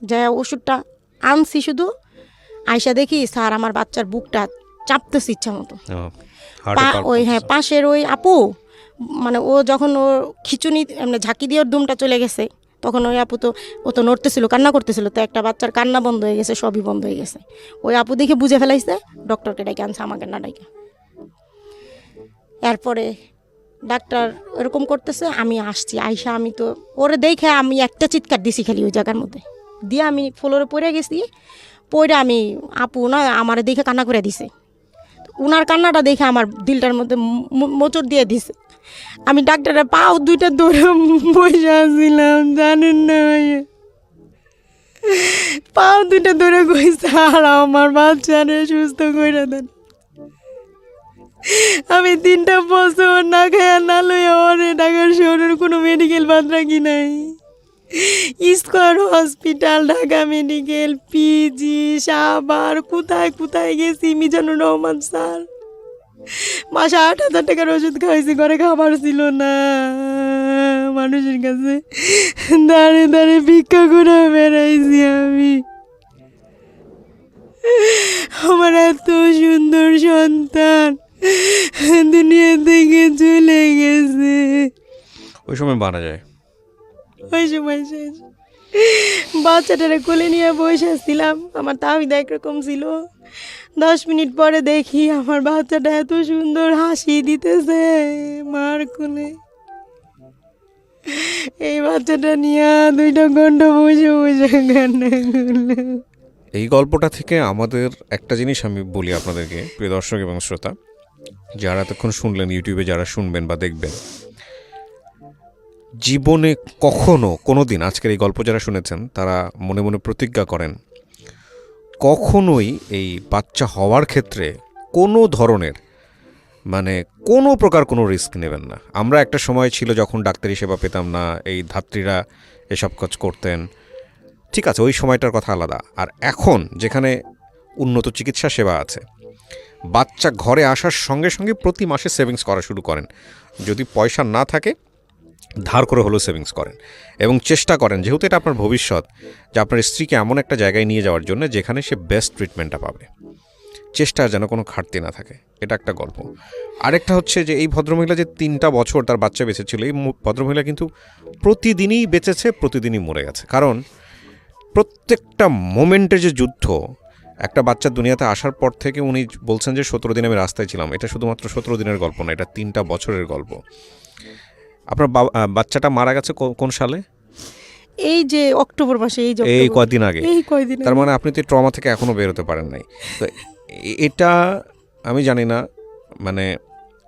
যা ওষুধটা আনছি শুধু, আয়সা দেখি স্যার আমার বাচ্চার বুকটা চাপতেছে ইচ্ছা মতো। ওই হ্যাঁ পাশের ওই আপু, মানে ও যখন ওর খিচুনি এমনি ঝাঁকি দিয়ে ওর দুমটা চলে গেছে, তখন ওই আপু তো ও তো নড়তেছিল, কান্না করতেছিল, তো একটা বাচ্চার কান্না বন্ধ হয়ে গেছে, সবই বন্ধ হয়ে গেছে। ওই আপু দেখে বুঝে ফেলাইছে, ডক্টরকে ডেকে আনছে, আমাকে না ডাইকে। এরপরে ডাক্তার এরকম করতেছে, আমি আসছি, আইসা আমি তো ওরে দেখে আমি একটা চিৎকার দিছি খালি ওই জায়গার মধ্যে দিয়ে, আমি ফ্লোরে পড়ে গেছি। পড়ে আমি আপু না আমার দেখে কান্না করে দিছে। উনার কান্নাটা দেখে আমার দিলটার মধ্যে মোচড় দিয়ে দিছে। আমি ডাক্তারের পাও 2টা ধরে বসে আসছিলাম, জানেন না পাও 2টা ধরে কইছে আর আমার বাচ্চারে সুস্থ করে দেন। আমি 3টা বছর না খায়া না লইয়া অনেক ঢাকার শহরের কোনো মেডিকেল বাদ রাখি নাই। Square hospital, Dhaka medical, PG, Savar, কোথায় কোথায় গেছি, মিজানুর রহমান স্যার। মাসে 8,000 টাকার ওষুধ খাইছি, ঘরে খাবার ছিল না, মানুষের কাছে দাঁড়ে দাঁড়ে ভিক্ষা করে বেড়াইছি আমি। আমার এত সুন্দর সন্তান দুনিয়া থেকে চলে গেছে। ওই সময় মারা যায়। ওই সময় শেষ। বাচ্চাটারে কোলে নিয়ে বসে আসছিলাম, আমার তাহিদা একরকম ছিল। 10 মিনিট পরে দেখি আমার বাচ্চাটা এত সুন্দর হাসি দিতেছে মার কোলে। এই বাচ্চাটা নিয়ে 2টা ঘন্টা বসে বসে কান্না করলো। এই গল্পটা থেকে আমাদের একটা জিনিস আমি বলি আপনাদেরকে, প্রিয় দর্শক এবং শ্রোতা, যারা এতক্ষণ শুনলেন, ইউটিউবে যারা শুনবেন বা দেখবেন, জীবনে কখনো কোনো দিন আজকের এই গল্প যারা শুনেছেন তারা মনে মনে প্রতিজ্ঞা করেন কখনোই এই বাচ্চা হওয়ার ক্ষেত্রে কোনো ধরনের মানে কোনো প্রকার কোনো রিস্ক নেবেন না। আমরা একটা সময় ছিল যখন ডাক্তারি সেবা পেতাম না, এই ধাত্রীরা এসব কাজ করতেন, ঠিক আছে, ওই সময়টার কথা আলাদা। আর এখন যেখানে উন্নত চিকিৎসা সেবা আছে, বাচ্চা ঘরে আসার সঙ্গে সঙ্গে প্রতি মাসে সেভিংস করা শুরু করেন। যদি পয়সা না থাকে ধার করে হলেও সেভিংস করেন এবং চেষ্টা করেন, যেহেতু এটা আপনার ভবিষ্যৎ, যে আপনার স্ত্রীকে এমন একটা জায়গায় নিয়ে যাওয়ার জন্য যেখানে সে বেস্ট ট্রিটমেন্টটা পাবে। চেষ্টার যেন কোনো ঘাটতি না থাকে, এটা একটা গল্প। আরেকটা হচ্ছে যে এই ভদ্রমহিলা যে 3টা বছর তার বাচ্চা বেঁচেছিল, এই ভদ্রমহিলা কিন্তু প্রতিদিনই বেঁচেছে, প্রতিদিনই মরে গেছে। কারণ প্রত্যেকটা মোমেন্টের যে যুদ্ধ, একটা বাচ্চা দুনিয়াতে আসার পর থেকে উনি বলছেন যে 17 দিন আমি রাস্তায় ছিলাম, এটা শুধুমাত্র 17 দিনের গল্প না, এটা 3টা বছরের গল্প। আপনার বাচ্চাটা মারা গেছে কোন সালে? এই যে অক্টোবর মাসে, এই কয়দিন আগে। তার মানে আপনি তো ট্রমা থেকে এখনও বেরোতে পারেন নাই। তো এটা আমি জানি না, মানে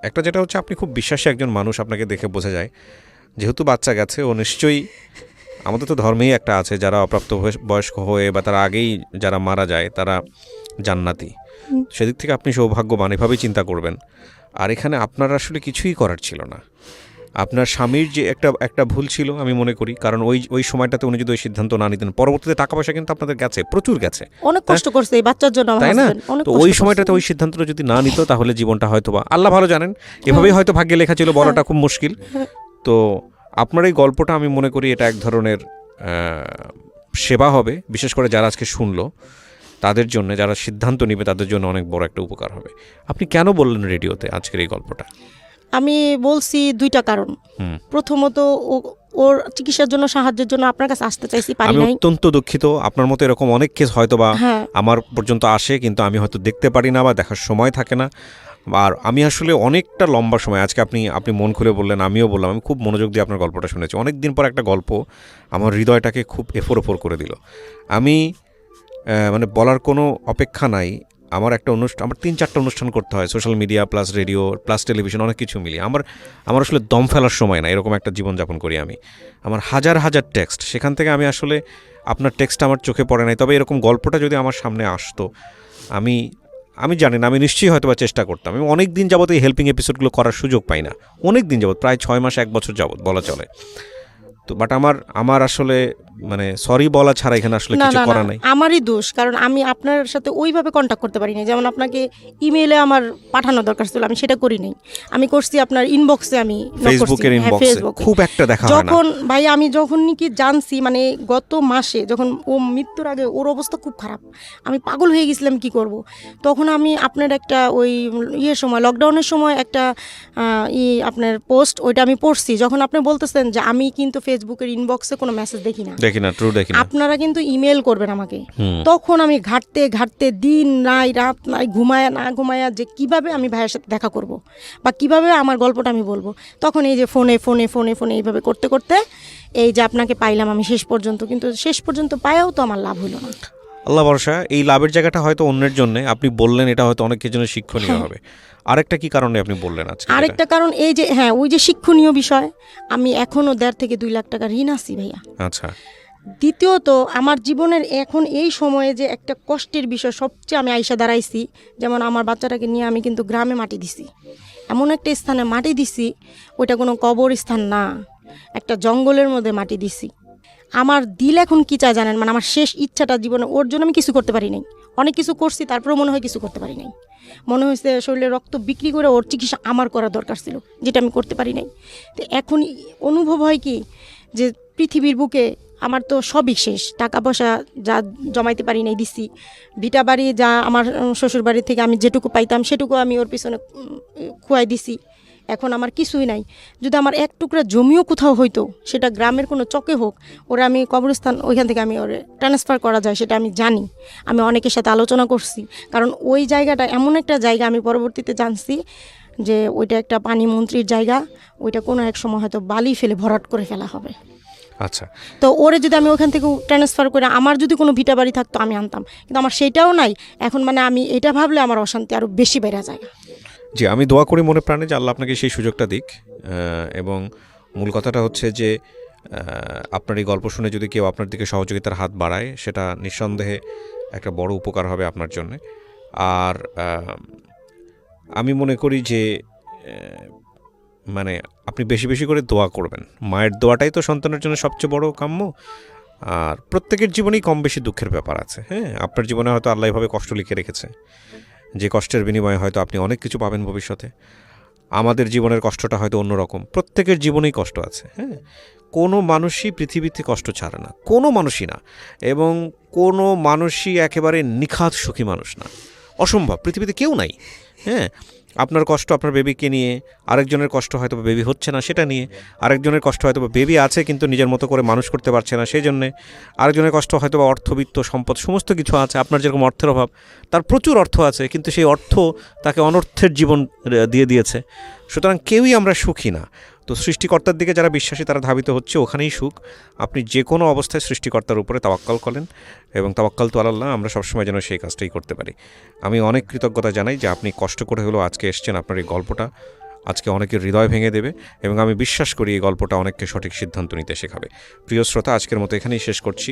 একটা যেটা হচ্ছে আপনি খুব বিশ্বাসী একজন মানুষ, আপনাকে দেখে বোঝা যায়। যেহেতু বাচ্চা গেছে, ও নিশ্চয়ই, আমাদের তো ধর্মেই একটা আছে, যারা অপ্রাপ্ত বয়স্ক হয়ে বা তার আগেই যারা মারা যায় তারা জান্নাতি, সেদিক থেকে আপনি সৌভাগ্যবান, এভাবেই চিন্তা করবেন। আর এখানে আপনার আসলে কিছুই করার ছিল না। আপনার স্বামীর যে একটা ভুল ছিল আমি মনে করি, কারণ ওই সময়টাতে উনি যদি ওই সিদ্ধান্ত না নিতেন, পরবর্তীতে টাকা পয়সা কিন্তু আপনাদের গেছে, প্রচুর গেছে, অনেক কষ্ট করছে এই বাচ্চার জন্য আমার তাই না? husband, অনেক তো কষ্ট ওই করছে। সময়টাতে ওই সিদ্ধান্তটা যদি না নিত তাহলে জীবনটা হয়তো বা আল্লাহ ভালো জানেন এভাবেই হয়তো ভাগ্যে লেখা ছিল, বলাটা খুব মুশকিল। তো আপনার এই গল্পটা আমি মনে করি এটা এক ধরনের সেবা হবে, বিশেষ করে যারা আজকে শুনলো তাদের জন্য, যারা সিদ্ধান্ত নেবে তাদের জন্য অনেক বড় একটা উপকার হবে। আপনি কেন বললেন রেডিওতে আজকের এই গল্পটা? আমি বলছি দুইটা কারণ। প্রথমত ওর চিকিৎসার জন্য, সাহায্যের জন্য আপনার কাছে আসতে চাইছি, পারি আমি নাই। অত্যন্ত দুঃখিত, আপনার মতো এরকম অনেক কেস হয়তো বা হ্যাঁ। আমার পর্যন্ত আসে, কিন্তু আমি হয়তো দেখতে পারি না বা দেখার সময় থাকে না। আর আমি আসলে অনেকটা লম্বা সময়, আজকে আপনি মন খুলে বললেন, আমিও বললাম, আমি খুব মনোযোগ দিয়ে আপনার গল্পটা শুনেছি। অনেক দিন পর একটা গল্প আমার হৃদয়টাকে খুব এফোর করে দিল। আমি মানে বলার কোনো অপেক্ষা নাই। আমার একটা অনুষ্ঠান, আমার 3-4টা অনুষ্ঠান করতে হয়, social media plus radio plus television, অনেক কিছু মিলিয়ে আমার আসলে দম ফেলার সময় না, এরকম একটা জীবনযাপন করি আমি। আমার হাজার হাজার টেক্সট, সেখান থেকে আমি আসলে আপনার টেক্সটটা আমার চোখে পড়ে নাই। তবে এরকম গল্পটা যদি আমার সামনে আসতো, আমি জানি না, আমি নিশ্চয়ই হয়তো বা চেষ্টা করতাম। আমি অনেক দিন যাবত এই হেল্পিং এপিসোডগুলো করার সুযোগ পাই না, অনেক দিন যাবত, প্রায় 6 মাস 1 বছর যাবত বলা চলে। তো বাট আমার আসলে মানে সরি বলা ছাড়া এখানে আসলে না কিছু না করা না, নাই। আমারই দোষ, কারণ আমি আপনার সাথে ওইভাবে কন্ট্যাক্ট করতে পারি না। যেমন আপনাকে ইমেইলে আমার পাঠানো দরকার ছিল, আমি সেটা করি নাই। আমি করছি আপনার ইনবক্সে, আমি knock করছি। ফেসবুকের হ্যাঁ, ইনবক্সে ফেসবুকে। খুব একটা দেখা হয় না। যখন ভাই আমি যখন নাকি জানছি, মানে গত মাসে যখন ও মৃত্যুর আগে, ওর অবস্থা খুব খারাপ, আমি পাগল হয়ে গেছিলাম কি করব। তখন আমি আপনার একটা ওই সময়, লকডাউনের সময় একটা আপনার পোস্ট, ওইটা আমি পড়ছি, যখন আপনি বলতেছেন যে আমি কিন্তু ফেসবুকের ইনবক্সে কোনো মেসেজ দেখি না, দেখি না। আপনারা কিন্তু ইমেল করবেন আমাকে। তখন আমি ঘাটতে দিন নাই রাত নাই, ঘুমায়া যে কিভাবে আমি ভাইয়ের সাথে দেখা করব বা কিভাবে আমার গল্পটা আমি বলবো, তখন এই যে ফোনে এইভাবে করতে করতে এই যে আপনাকে পাইলাম আমি শেষ পর্যন্ত। কিন্তু শেষ পর্যন্ত পায়াও তো আমার লাভ হলো না। আল্লাহ ভরসা, এই লাভের জায়গাটা হয়তো অন্যের জন্য আপনি বললেন, এটা হয়তো অনেকের জন্য শিক্ষণীয় হবে। আরেকটা কি কারণে আপনি বললেন আজকে? আরেকটা কারণ এই যে, হ্যাঁ, ওই যে শিক্ষণীয় বিষয়, আমি এখনো 1.5 থেকে 2 লাখ টাকা ঋণ আছি ভাইয়া। আচ্ছা। দ্বিতীয়ত আমার জীবনের এখন এই সময়ে যে একটা কষ্টের বিষয়, সবচেয়ে আমি আইসা দাঁড়াইছি, যেমন আমার বাচ্চাটাকে নিয়ে আমি কিন্তু গ্রামে মাটি দিছি, এমন একটা স্থানে মাটি দিছি, ওইটা কোনো কবর স্থান না, একটা জঙ্গলের মধ্যে মাটি দিছি। আমার দিল এখন কি চায় জানেন, মানে আমার শেষ ইচ্ছাটা জীবনে, ওর জন্য আমি কিছু করতে পারি নাই, অনেক কিছু করছি, তারপরেও মনে হয় কিছু করতে পারি নাই। মনে হয়েছে শরীরের রক্ত বিক্রি করে ওর চিকিৎসা আমার করা দরকার ছিল, যেটা আমি করতে পারি নাই। তো এখন অনুভব হয় কি, যে পৃথিবীর বুকে আমার তো সবই শেষ, টাকা পয়সা যা জমাইতে পারি নাই দিছি, ভিটা বাড়ি যা আমার শ্বশুর বাড়ি থেকে আমি যেটুকু পাইতাম সেটুকু আমি ওর পিছনে খুয়াই দিছি। এখন আমার কিছুই নাই। যদি আমার এক টুকরা জমিও কোথাও হইতো, সেটা গ্রামের কোনো চকে হোক, ওরা আমি কবরস্থান ওইখান থেকে আমি ওরে ট্রান্সফার করা যায় সেটা আমি জানি, আমি অনেকের সাথে আলোচনা করছি। কারণ ওই জায়গাটা এমন একটা জায়গা, আমি পরবর্তীতে জানছি যে ওইটা একটা পানি মন্ত্রীর জায়গা, ওইটা কোনো এক সময় হয়তো বালি ফেলে ভরাট করে ফেলা হবে। আচ্ছা। তো ওরে যদি আমি ওখান থেকে ট্রান্সফার করে, আমার যদি কোনো ভিটা বাড়ি থাকতো আমি আনতাম, কিন্তু আমার সেটাও নাই এখন। মানে আমি এটা ভাবলে আমার অশান্তি আরও বেশি বেড়ে যায়। জি, আমি দোয়া করি মনে প্রাণে যে আল্লাহ আপনাকে সেই সুযোগটা দিক। এবং মূল কথাটা হচ্ছে যে আপনার এই গল্প শুনে যদি কেউ আপনার দিকে সহযোগিতার হাত বাড়ায়, সেটা নিঃসন্দেহে একটা বড় উপকার হবে আপনার জন্যে। আর আমি মনে করি যে মানে আপনি বেশি বেশি করে দোয়া করবেন। মায়ের দোয়াটাই তো সন্তানের জন্য সবচেয়ে বড় কাম্য। আর প্রত্যেকের জীবনেই কম বেশি দুঃখের ব্যাপার আছে। হ্যাঁ, আপনার জীবনে হয়তো আল্লাহ এভাবে কষ্ট লিখে রেখেছে, যে কষ্টের বিনিময়ে হয়তো আপনি অনেক কিছু পাবেন ভবিষ্যতে। আমাদের জীবনের কষ্টটা হয়তো অন্যরকম। প্রত্যেকের জীবনেই কষ্ট আছে। হ্যাঁ, কোনো মানুষই পৃথিবীতে কষ্ট ছাড়ে না, কোনো মানুষই না। এবং কোনো মানুষই একেবারে নিখাত সুখী মানুষ না, অসম্ভব, পৃথিবীতে কেউ নাই। হ্যাঁ, আপনার কষ্ট আপনার বেবিকে নিয়ে, আরেকজনের কষ্ট হয়তো বেবি হচ্ছে না সেটা নিয়ে, আরেকজনের কষ্ট হয়তো বেবি আছে কিন্তু নিজের মতো করে মানুষ করতে পারছে না সেই জন্যে, আরেকজনের কষ্ট হয়তো বা অর্থবিত্ত সম্পদ সমস্ত কিছু আছে। আপনার যেরকম অর্থের অভাব, তার প্রচুর অর্থ আছে, কিন্তু সেই অর্থ তাকে অনর্থের জীবন দিয়ে দিয়েছে। সুতরাং কেউই আমরা সুখী না। তো সৃষ্টিকর্তার দিকে যারা বিশ্বাসী তারা ধাবিত হচ্ছে, ওখানেই সুখ। আপনি যে কোনো অবস্থায় সৃষ্টিকর্তার উপরে তাওয়াক্কাল করেন, এবং তাওয়াক্কাল তো আল্লাহ, আমরা সবসময় যেন সেই কাজটাই করতে পারি। আমি অনেক কৃতজ্ঞতা জানাই যে আপনি কষ্ট করে হলেও আজকে এসছেন। আপনার এই গল্পটা আজকে অনেকের হৃদয় ভেঙে দেবে, এবং আমি বিশ্বাস করি এই গল্পটা অনেককে সঠিক সিদ্ধান্ত নিতে শেখাবে। প্রিয় শ্রোতা, আজকের মতো এখানেই শেষ করছি।